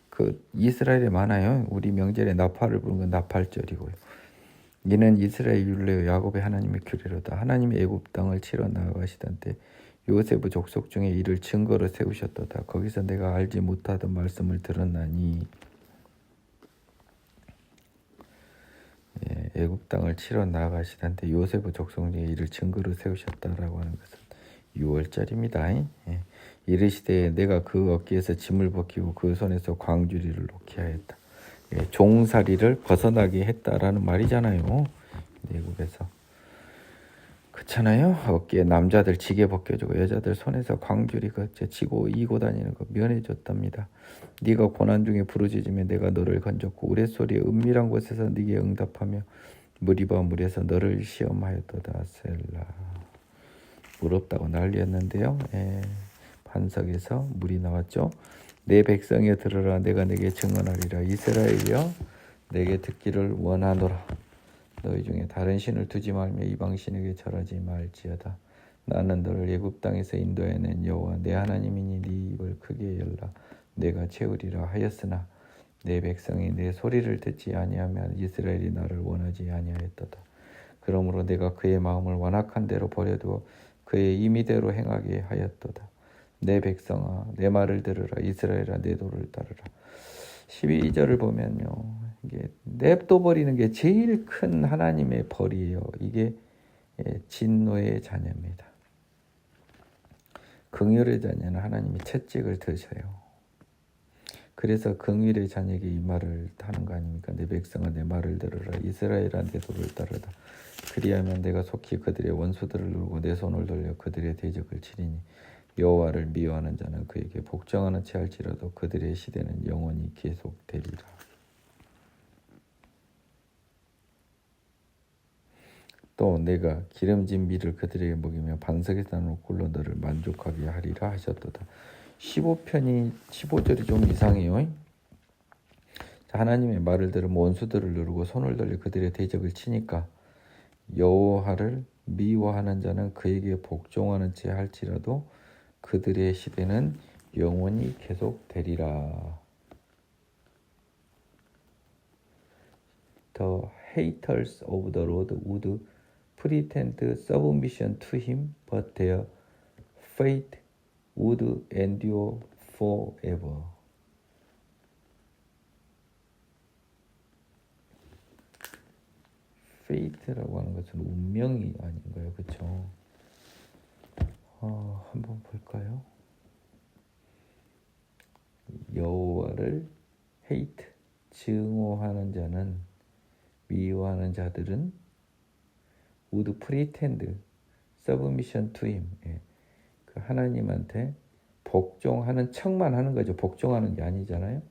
그 이스라엘에 많아요. 우리 명절에 나팔을 부르는 건 나팔절이고요. 이는 이스라엘 율례요 야곱의 하나님의 규례로다. 하나님이 애굽 땅을 치러 나아가시던 때 요셉의 족속 중에 이를 증거로 세우셨도다. 거기서 내가 알지 못하던 말씀을 들었나니. 애굽 땅을 치러 나가시던데 요셉의 족속 중에 이를 증거로 세우셨다라고 하는 것은 6월절입니다. 예. 이르시되 내가 그 어깨에서 짐을 벗기고 그 손에서 광주리를 놓게 하였다. 예, 종살이를 벗어나게 했다라는 말이잖아요. 애굽에서. 그렇잖아요. 어깨에 남자들 지게 벗겨주고 여자들 손에서 광주리 지고 이고 다니는 거 면해줬답니다. 네가 고난 중에 부르짖으면 내가 너를 건졌고 우레소리에 은밀한 곳에서 네게 응답하며 무리바 물에서 너를 시험하였도다. 셀라. 물 없다고 난리였는데요. 반석에서 물이 나왔죠. 내 백성에 들으라. 내가 내게 증언하리라. 이스라엘이여 내게 듣기를 원하노라. 너희 중에 다른 신을 두지 말며 이방신에게 절하지 말지어다. 나는 너를 애굽 땅에서 인도해낸 여호와 내 하나님이니 네 입을 크게 열라. 내가 채우리라 하였으나 내 백성이 내 소리를 듣지 아니하면 이스라엘이 나를 원하지 아니하였도다. 그러므로 내가 그의 마음을 완악한 대로 버려두어 그의 임의대로 행하게 하였도다. 내 백성아 내 말을 들으라. 이스라엘아 내 도를 따르라. 12절을 보면요. 이게 냅둬 버리는 게 제일 큰 하나님의 벌이에요. 이게 진노의 자녀입니다. 긍휼의 자녀는 하나님이 채찍을 드셔요. 그래서 긍휼의 자녀에게 이 말을 하는 거 아닙니까? 내 백성아 내 말을 들으라. 이스라엘아 내 도를 따르라. 그리하면 내가 속히 그들의 원수들을 누르고 내 손을 돌려 그들의 대적을 치리니 여호와를 미워하는 자는 그에게 복종하는 채 할지라도 그들의 시대는 영원히 계속되리라. 또 내가 기름진 밀을 그들에게 먹이며 반석에서 나는 꿀로 너를 만족하게 하리라 하셨도다. 15절이 좀 이상해요. 하나님의 말을 들으면 원수들을 누르고 손을 돌려 그들의 대적을 치니까 여호와를 미워하는 자는 그에게 복종하는 채 할지라도 그들의 시대는 영원히 계속되리라. The haters of the Lord would pretend submission to him, but their faith would endure forever. fate라고 하는 것은 운명이 아닌가요? 그렇죠? 한번 볼까요? 여호와를 hate, 증오하는 자는 미워하는 자들은 would pretend submission to him, 그 하나님한테 복종하는 척만 하는 거죠. 복종하는 게 아니잖아요.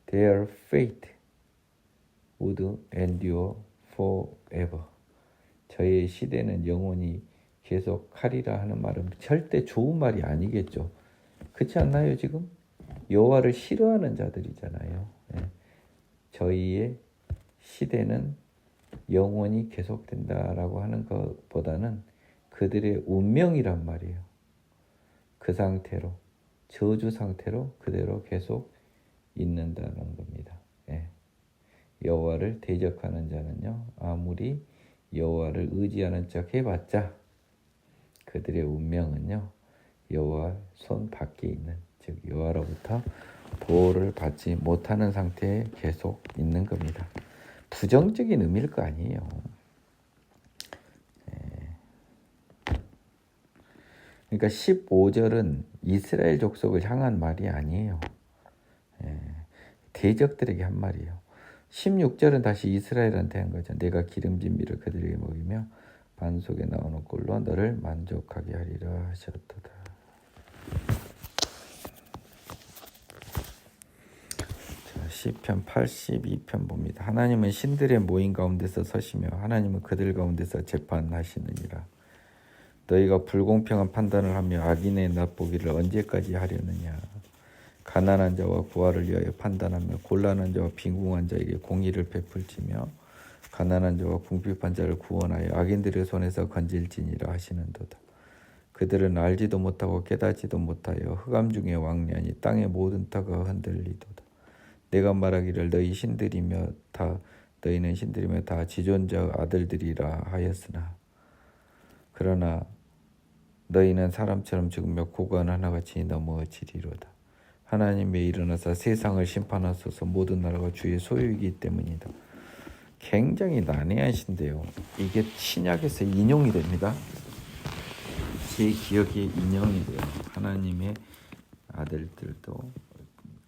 Their faith would endure forever. 저의 시대는 영원히 계속하리라 하는 말은 절대 좋은 말이 아니겠죠. 그렇지 않나요? 지금 여호와를 싫어하는 자들이잖아요. 저희의 시대는 영원히 계속된다라고 하는 것보다는 그들의 운명이란 말이에요. 그 상태로 저주 상태로 그대로 계속 있는다는 겁니다. 여호와를 대적하는 자는요, 아무리 여호와를 의지하는 척 해봤자 그들의 운명은요 여호와 손 밖에 있는, 즉 여호와로부터 보호를 받지 못하는 상태에 계속 있는 겁니다. 부정적인 의미일 거 아니에요. 그러니까 15절은 이스라엘 족속을 향한 말이 아니에요. 대적들에게 한 말이에요. 16절은 다시 이스라엘한테 한 거죠. 내가 기름진 밀을 그들에게 먹이며 반석에 나오는 꿀로 너를 만족하게 하리라 하셨도다. 자, 시편 82편 봅니다. 하나님은 신들의 모임 가운데서 서시며 하나님은 그들 가운데서 재판하시느니라. 너희가 불공평한 판단을 하며 악인의 낫보기를 언제까지 하려느냐. 가난한 자와 부하를 위하여 판단하며 곤란한 자와 빈궁한 자에게 공의를 베풀지며 가난한 자와 궁핍한 자를 구원하여 악인들의 손에서 건질지니라 하시는도다. 그들은 알지도 못하고 깨닫지도 못하여 흑암 중에 왕래하니 땅의 모든 터가 흔들리도다. 내가 말하기를 너희는 신들이며 다 지존자 아들들이라 하였으나 그러나 너희는 사람처럼 죽으며 고관 하나같이 넘어지리로다. 하나님의 일어나사 세상을 심판하소서. 모든 나라가 주의 소유이기 때문이다. 굉장히 난해하신데요. 이게 신약에서 인용이 됩니다. 제 기억에 인용이 돼요. 하나님의 아들들도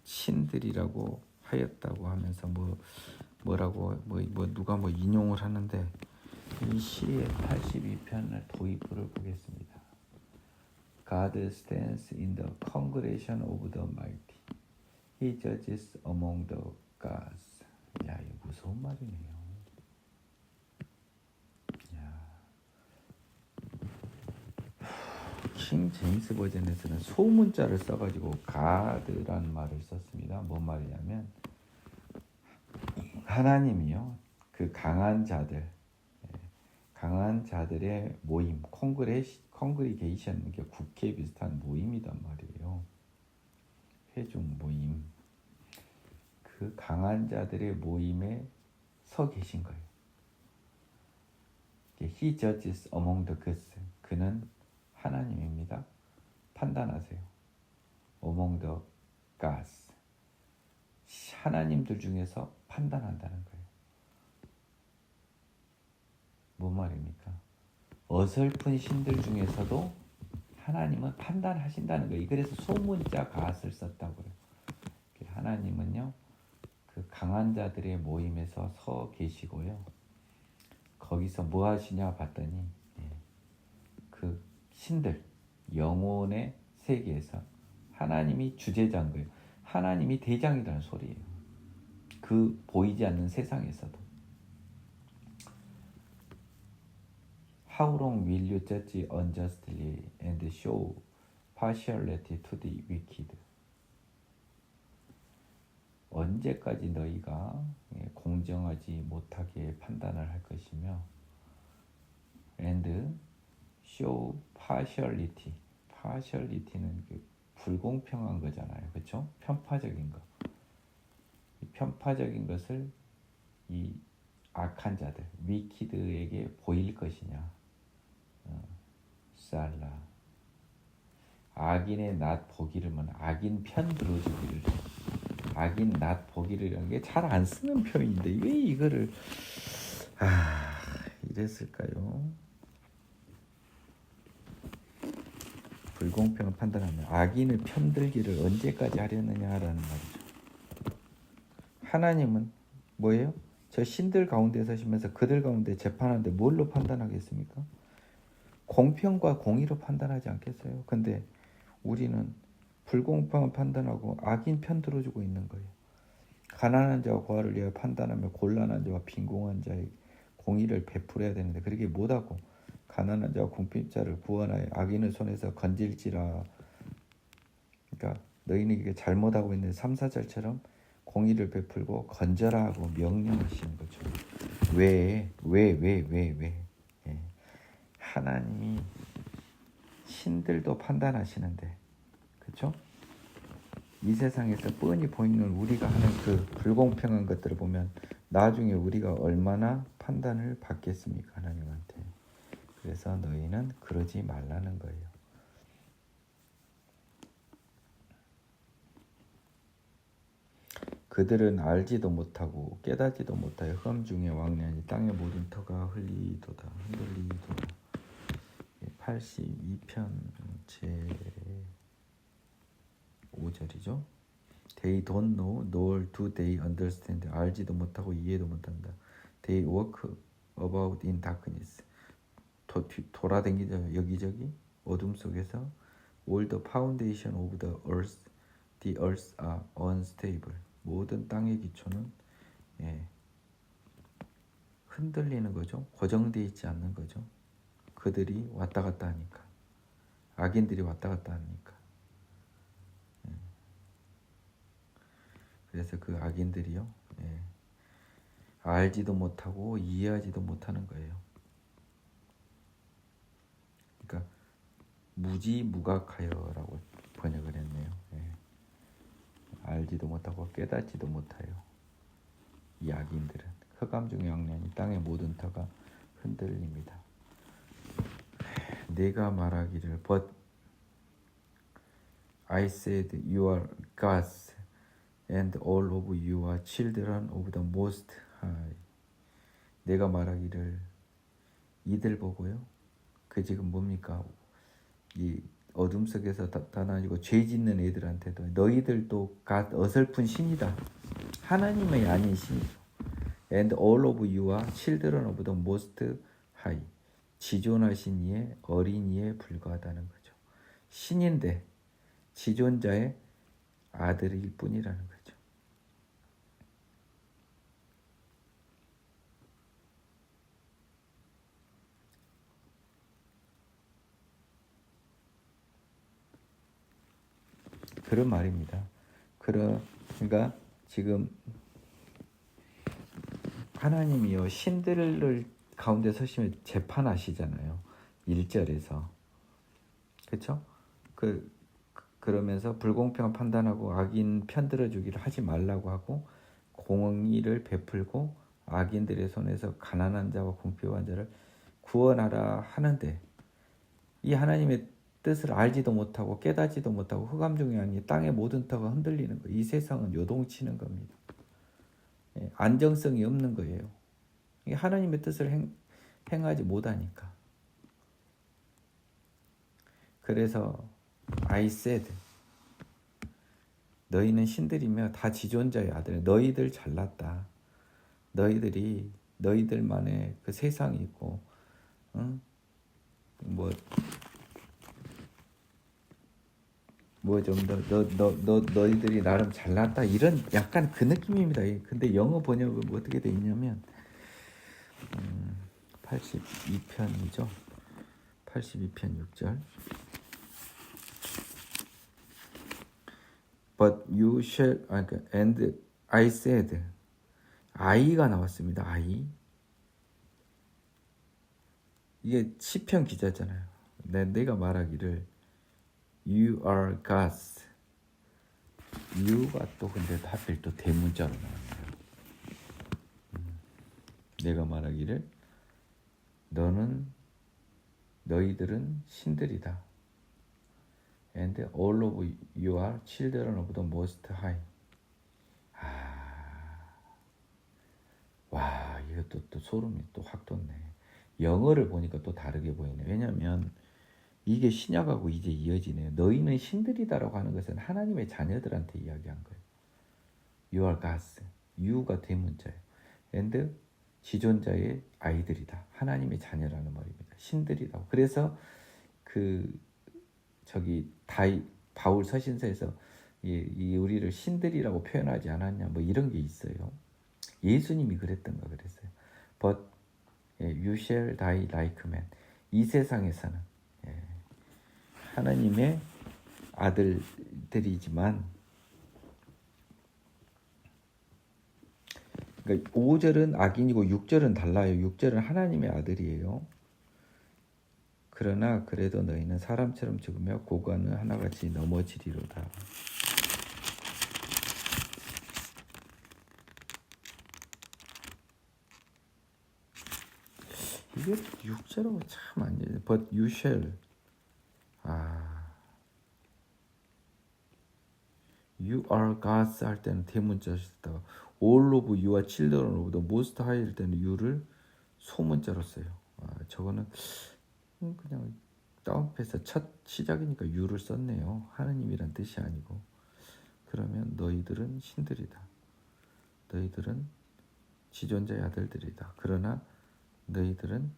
신들이라고 하였다고 하면서 누가 인용을 하는데, 이 시의 82편을 도입부를 보겠습니다. God stands in the congregation of the mighty. He judges among the gods. 야, 이거 무서운 말이네요. 킹 제임스 버전에서는 소문자를 써가지고 God라는 말을 썼습니다. 뭔 말이냐면, 하나님이요, 그 강한 자들의 모임, 콩그리게이션, 이게 국회 비슷한 모임이단 말이에요. 회중 모임. 그 강한 자들의 모임에 서 계신 거예요. He judges among the gods. 그는 하나님입니다. 판단하세요. Among the gods. 하나님들 중에서 판단한다는 거예요. 뭔 말입니까? 어설픈 신들 중에서도 하나님은 판단하신다는 거예요. 그래서 소문자 갓을 썼다고요. 하나님은요, 그 강한 자들의 모임에서 서 계시고요. 거기서 뭐 하시냐 봤더니, 그 신들, 영혼의 세계에서 하나님이 주제자인 거예요. 하나님이 대장이라는 소리예요. 그 보이지 않는 세상에서도. How long will you judge unjustly and show partiality to the wicked? 언제까지 너희가 공정하지 못하게 판단을 할 것이며, and show partiality. partiality는 불공평한 거잖아요. 그렇죠? 편파적인 거. 이 편파적인 것을 이 악한 자들, 위키드에게 보일 것이냐. 살라. 악인의 낫 보기를면 악인 편 들어주기를. 악인 낫 보기를이라는 게 잘 안 쓰는 표현인데 왜 이거를 이랬을까요? 불공평을 판단하면 악인을 편들기를 언제까지 하려느냐라는 말이죠. 하나님은 뭐예요? 저 신들 가운데 서시면서 그들 가운데 재판하는데 뭘로 판단하겠습니까? 공평과 공의로 판단하지 않겠어요? 근데 우리는 불공평을 판단하고 악인 편 들어주고 있는 거예요. 가난한 자와 고아를 위하여 판단하며 곤란한 자와 빈곤한 자의 공의를 베풀어야 되는데 그렇게 못하고 가난한 자와 궁핍자를 구원하여 악인의 손에서 건질지라. 그러니까 너희는 이게 잘못하고 있는 3, 4절처럼 공의를 베풀고 건져라 하고 명령하시는 거죠. 왜? 하나님이 신들도 판단하시는데, 그렇죠? 이 세상에서 뻔히 보이는 우리가 하는 그 불공평한 것들을 보면 나중에 우리가 얼마나 판단을 받겠습니까? 하나님한테. 그래서 너희는 그러지 말라는 거예요. 그들은 알지도 못하고 깨닫지도 못하여 흠 중에 왕래하니 땅의 모든 터가 흔들리도다. 82편 제 5절이죠. They don't know, nor do they understand. 알지도 못하고 이해도 못한다. They walk about in darkness. 돌아다니죠 여기저기 어둠 속에서. All the foundation of the earth are unstable. 모든 땅의 기초는 흔들리는 거죠. 고정되어 있지 않는 거죠. 그들이 왔다 갔다 하니까. 악인들이 왔다 갔다 하니까. 그래서 그 악인들이요, 알지도 못하고 이해하지도 못하는 거예요. 그러니까 무지무각하여라고 번역을 했네요. 알지도 못하고 깨닫지도 못하여 이 악인들은 흑암 중에 왕래하니 땅의 모든 터가 흔들립니다. 내가 말하기를 But I said you are gods and all of you are children of the Most High. 내가 말하기를 이들 보고요. 그 지금 뭡니까? 이 어둠 속에서 다나지고 죄 짓는 애들한테도 너희들도 갓 어설픈 신이다. 하나님의 아닌 신이죠. And all of you are children of the most high. 지존하신 이의 어린이에 불과하다는 거죠. 신인데 지존자의 아들일 뿐이라는 거죠. 그런 말입니다. 그러니까 지금 하나님이요 신들을 가운데 서시면 재판하시잖아요. 1절에서 그렇죠? 그러면서 불공평한 판단하고 악인 편들어 주기를 하지 말라고 하고 공의를 베풀고 악인들의 손에서 가난한 자와 궁핍한 자를 구원하라 하는데 이 하나님의 뜻을 알지도 못하고 깨닫지도 못하고 흑암중에 아니 땅의 모든 터가 흔들리는 거예요. 이 세상은 요동치는 겁니다. 안정성이 없는 거예요. 하나님의 뜻을 행하지 못하니까. 그래서 I said 너희는 신들이며 다 지존자의 아들. 너희들 잘났다. 너희들이 너희들만의 그 세상이 있고, 응? 너희들이 나름 잘났다 이런 약간 그 느낌입니다. 근데 영어 번역은 어떻게 돼 있냐면 82편이죠. 82편 6절. But you shall and I said I가 나왔습니다. I. 이게 시편 기자잖아요. 내가 말하기를 You are gods. You가 또 근데 하필 또 대문자로 나왔네요. 내가 말하기를 너희들은 신들이다. And all of you are children of the most high. 와, 이것도 또 소름이 또 확 돋네. 영어를 보니까 또 다르게 보이네. 왜냐면 이게 신약하고 이제 이어지네요. 너희는 신들이다라고 하는 것은 하나님의 자녀들한테 이야기한 거예요. You are gods. You가 대문자예요. And 지존자의 아이들이다. 하나님의 자녀라는 말입니다. 신들이다. 그래서 바울 서신서에서 이 우리를 신들이라고 표현하지 않았냐 뭐 이런 게 있어요. 예수님이 그랬던가 그랬어요. But you shall die like men. 이 세상에서는 하나님의 아들들이지만 그러니까 5절은 악인이고 6절은 달라요. 6절은 하나님의 아들이에요. 그러나 그래도 너희는 사람처럼 죽으며 고관은 하나같이 넘어지리로다. 이게 6절하고 참 안 돼요. But you shall. You are gods 할 때는 대문자 쓰다가 all of you are children of the most high 할 때는 you를 소문자로 써요. 저거는 그냥 다운패스 첫 시작이니까 you를 썼네요. 하느님이란 뜻이 아니고. 그러면 너희들은 신들이다. 너희들은 지존자의 아들들이다. 그러나 너희들은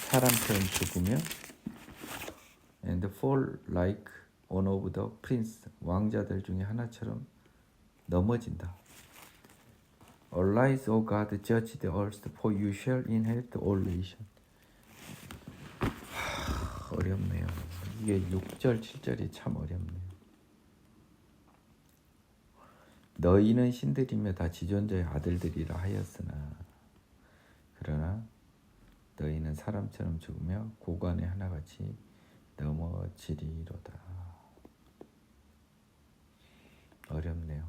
사람처럼 죽으며 and fall like one of the prince 왕자들 중에 하나처럼 넘어진다. Arise, O God, judge the earth, for you shall inherit all nations. 어렵네요. 이게 6절, 7절이 참 어렵네요. 너희는 신들이며 다 지존자의 아들들이라 하였으나 그러나 너희는 사람처럼 죽으며 고관에 하나같이 넘어지리로다. 어렵네요.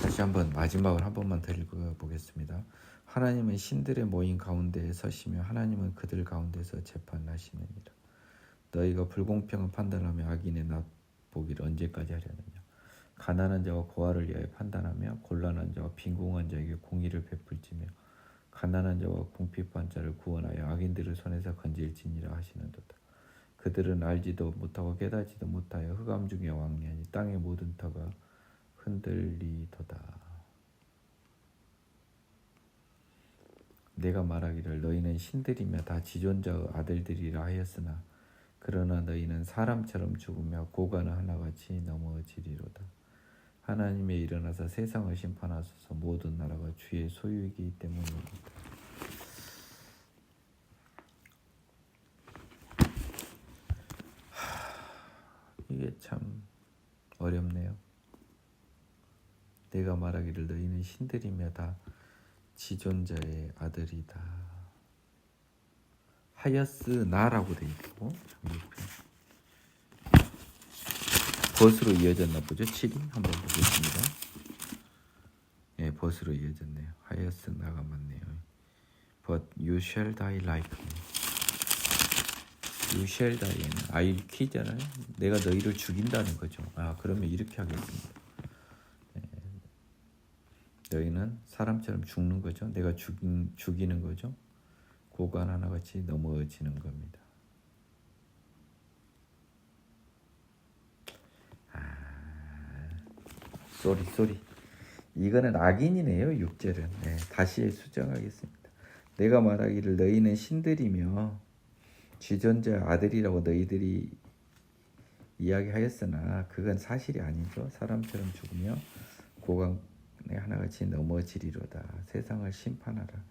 다시 한번 마지막을 한 번만 더 읽어보겠습니다. 하나님은 신들의 모임 가운데에 서시며 하나님은 그들 가운데서 재판하시느니라. 너희가 불공평한 판단하며 악인의 나 보기를 언제까지 하려느냐. 가난한 자와 고아를 위하여 판단하며 곤란한 자와 빈궁한 자에게 공의를 베풀지며 가난한 자와 궁핍한 자를 구원하여 악인들의 손에서 건질지니라 하시는도다. 그들은 알지도 못하고 깨닫지도 못하여 흑암 중에 왕래하니 땅의 모든 터가 흔들리도다. 내가 말하기를 너희는 신들이며 다 지존자의 아들들이라 하였으나 그러나 너희는 사람처럼 죽으며 고관을 하나같이 넘어지리로다. 하나님의 일어나서 세상을 심판하소서. 모든 나라가 주의 소유이기 때문입니다. 이게 참 어렵네요. 내가 말하기를 너희는 신들이며 다 지존자의 아들이다 하였으나라고 되어 있고 벗으로 이어졌나 보죠. 7이 한번 보겠습니다. 예, 벗으로 이어졌네요. 하였으나가 맞네요. But you shall die like me. You shall die는 I kill잖아요. 내가 너희를 죽인다는 거죠. 그러면 이렇게 하겠습니다. 너희는 사람처럼 죽는 거죠. 내가 죽이는 거죠. 고관 하나같이 넘어지는 겁니다. 쏘리. 이거는 악인이네요. 6절은. 네, 다시 수정하겠습니다. 내가 말하기를 너희는 신들이며 지존자 아들이라고 너희들이 이야기하였으나 그건 사실이 아니죠. 사람처럼 죽으며 고관에 하나같이 넘어지리로다. 세상을 심판하라.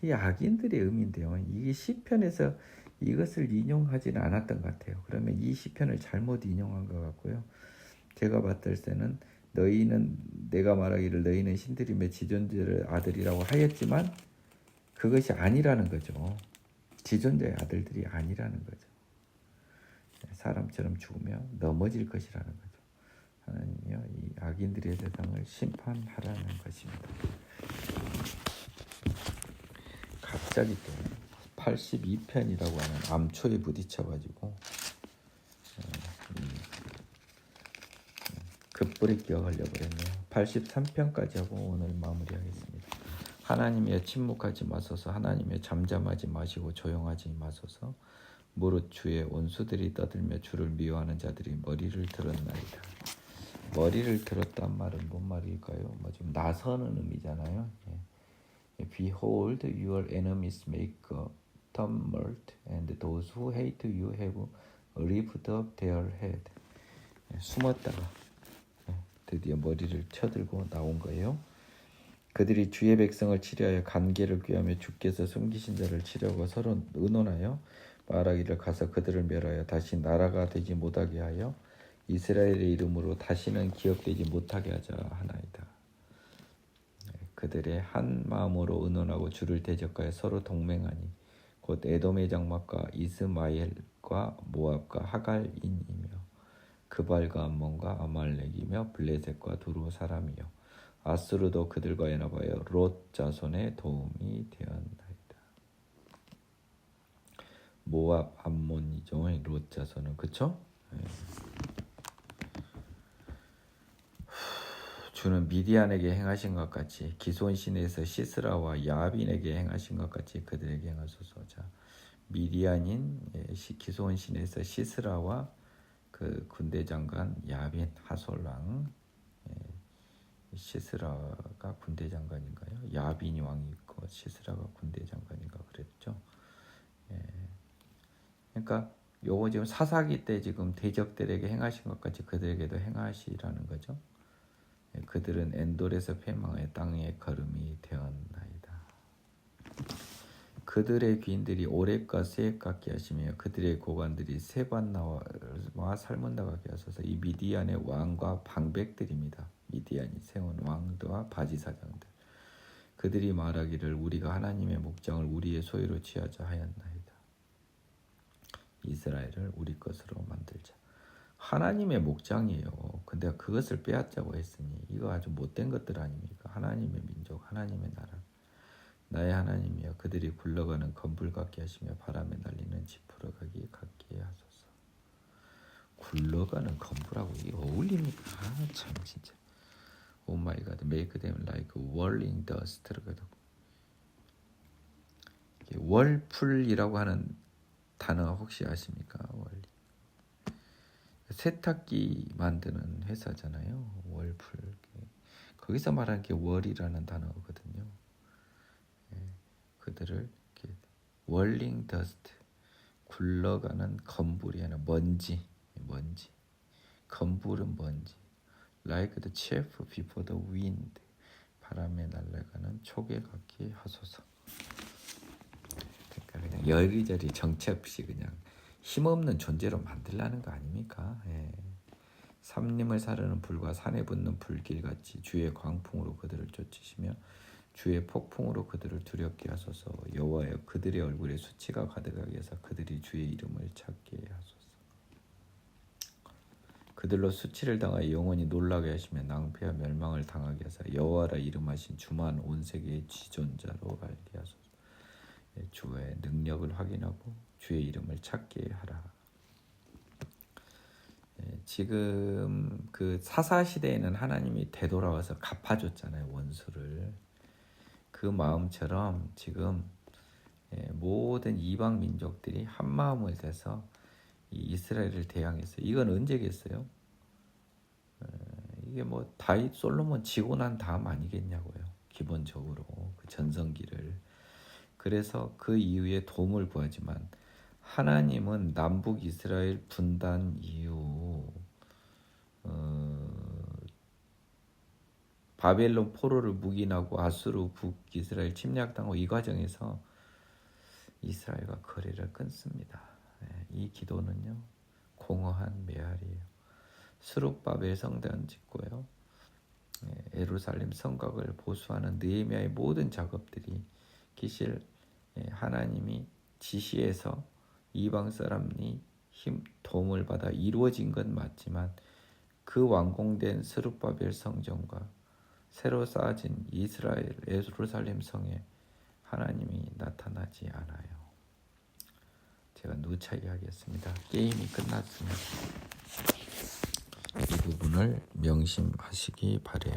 이 악인들의 의미인데요. 이게 시편에서 이것을 인용하지는 않았던 것 같아요. 그러면 이 시편을 잘못 인용한 것 같고요. 제가 봤을 때는 너희는 내가 말하기를 너희는 신들이며 지존자의 아들이라고 하였지만 그것이 아니라는 거죠. 지존자의 아들들이 아니라는 거죠. 사람처럼 죽으며 넘어질 것이라는 거죠. 하나님이요, 이 악인들의 세상을 심판하라는 것입니다. 갑자기 또 82편이라고 하는 암초에 부딪혀가지고 급불히 기억하려고 했네요. 83편까지 하고 오늘 마무리하겠습니다. 하나님이여 침묵하지 마소서. 하나님이여 잠잠하지 마시고 조용하지 마소서. 무릇 주의 원수들이 떠들며 주를 미워하는 자들이 머리를 들었나이다. 머리를 들었단 말은 뭔 말일까요? 좀 나서는 의미잖아요. Behold, your enemies make a tumult, and those who hate you have lifted up their head. 숨었다가 드디어 머리를 쳐들고 나온 거예요. 그들이 주의 백성을 치려하여 간계를 꾀하며 주께서 숨기신 자를 치려고 서로 의논하여 말하기를 가서 그들을 멸하여 다시 나라가 되지 못하게 하여 이스라엘의 이름으로 다시는 기억되지 못하게 하자 하나이다. 그들의 한 마음으로 의논하고 주를 대적하여 서로 동맹하니 곧 에돔의 장막과 이스마엘과 모압과 하갈인이며 그발과 암몬과 아말렉이며 블레셋과 두루 사람이요 아수르도 그들과 연합하여 롯 자손의 도움이 되었나이다. 모압 암몬이죠. 롯 자손은 그쵸? 주는 미디안에게 행하신 것 같이 기손신에서 시스라와 야빈에게 행하신 것 같이 그들에게 행하소서. 자, 미디안인 기손신에서 시스라와 그 군대 장관 야빈 하솔랑, 시스라가 군대 장관인가요? 야빈이 왕이 있고 시스라가 군대 장관인가 그랬죠. 그러니까 요거 지금 사사기 때 지금 대적들에게 행하신 것 같이 그들에게도 행하시라는 거죠. 그들은 엔돌에서 패망하여 땅의 걸음이 되었나이다. 그들의 귀인들이 오렉과 세액 같게 하시며 그들의 고관들이 세반나와 살문나 같게 하소서. 이 미디안의 왕과 방백들입니다. 미디안이 세운 왕과 바지사장들. 그들이 말하기를 우리가 하나님의 목장을 우리의 소유로 취하자 하였나이다. 이스라엘을 우리 것으로 만들자. 하나님의 목장이에요. 근데 그것을 빼앗자고 했으니 이거 아주 못된 것들 아닙니까? 하나님의 민족, 하나님의 나라. 나의 하나님이여 그들이 굴러가는 건불 같게 하시며 바람에 날리는 지푸러기 같게 하소서. 굴러가는 건물하고 이게 어울립니까? 아, 참 진짜. 오 마이 갓. make them like whirling dust라고 해도 월풀이라고 하는 단어 혹시 아십니까? 월리. 세탁기 만드는 회사잖아요. 월풀. 거기서 말하는 게 월이라는 단어거든요. 그들을 이렇게 whirling dust, 굴러가는 건물이 아니라 먼지. 건물은 먼지. Like the chaff before the wind, 바람에 날아가는 초계 같게 하소서. 그러니까 그냥 여리저리 정체 없이 그냥 힘없는 존재로 만들라는 거 아닙니까? 예. 삼림을 사르는 불과 산에 붙는 불길같이 주의 광풍으로 그들을 쫓으시며 주의 폭풍으로 그들을 두렵게 하소서. 여호와여, 그들의 얼굴에 수치가 가득하게 해서 그들이 주의 이름을 찾게 하소서. 그들로 수치를 당하여 영원히 놀라게 하시며 낭패와 멸망을 당하게 하사 여호와라 이름하신 주만 온 세계의 지존자로 알게 하소서. 주의 능력을 확인하고 주의 이름을 찾게 하라. 지금 그 사사 시대에는 하나님이 되돌아와서 갚아줬잖아요, 원수를. 그 마음처럼 지금 모든 이방 민족들이 한 마음을 돼서 이 이스라엘을 대항했어요. 이건 언제겠어요? 이게 뭐 다윗 솔로몬 지고 난 다음 아니겠냐고요. 기본적으로 그 전성기를. 그래서 그 이후에 도움을 구하지만 하나님은 남북 이스라엘 분단 이후 바벨론 포로를 묵인하고 아수르 북이스라엘 침략당하고 이 과정에서 이스라엘과 거래를 끊습니다. 이 기도는요, 공허한 메아리예요. 스룹바벨 성전 짓고요, 예루살렘 성곽을 보수하는 느헤미야의 모든 작업들이 기실 하나님이 지시해서 이방 사람이 도움을 받아 이루어진 건 맞지만 그 완공된 스룹바벨 성전과 새로 쌓아진 이스라엘 예루살렘 성에 하나님이 나타나지 않아요. 제가 누차게 하겠습니다. 게임이 끝났습니다. 이 부분을 명심하시기 바래요.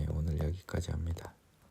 오늘 여기까지 합니다.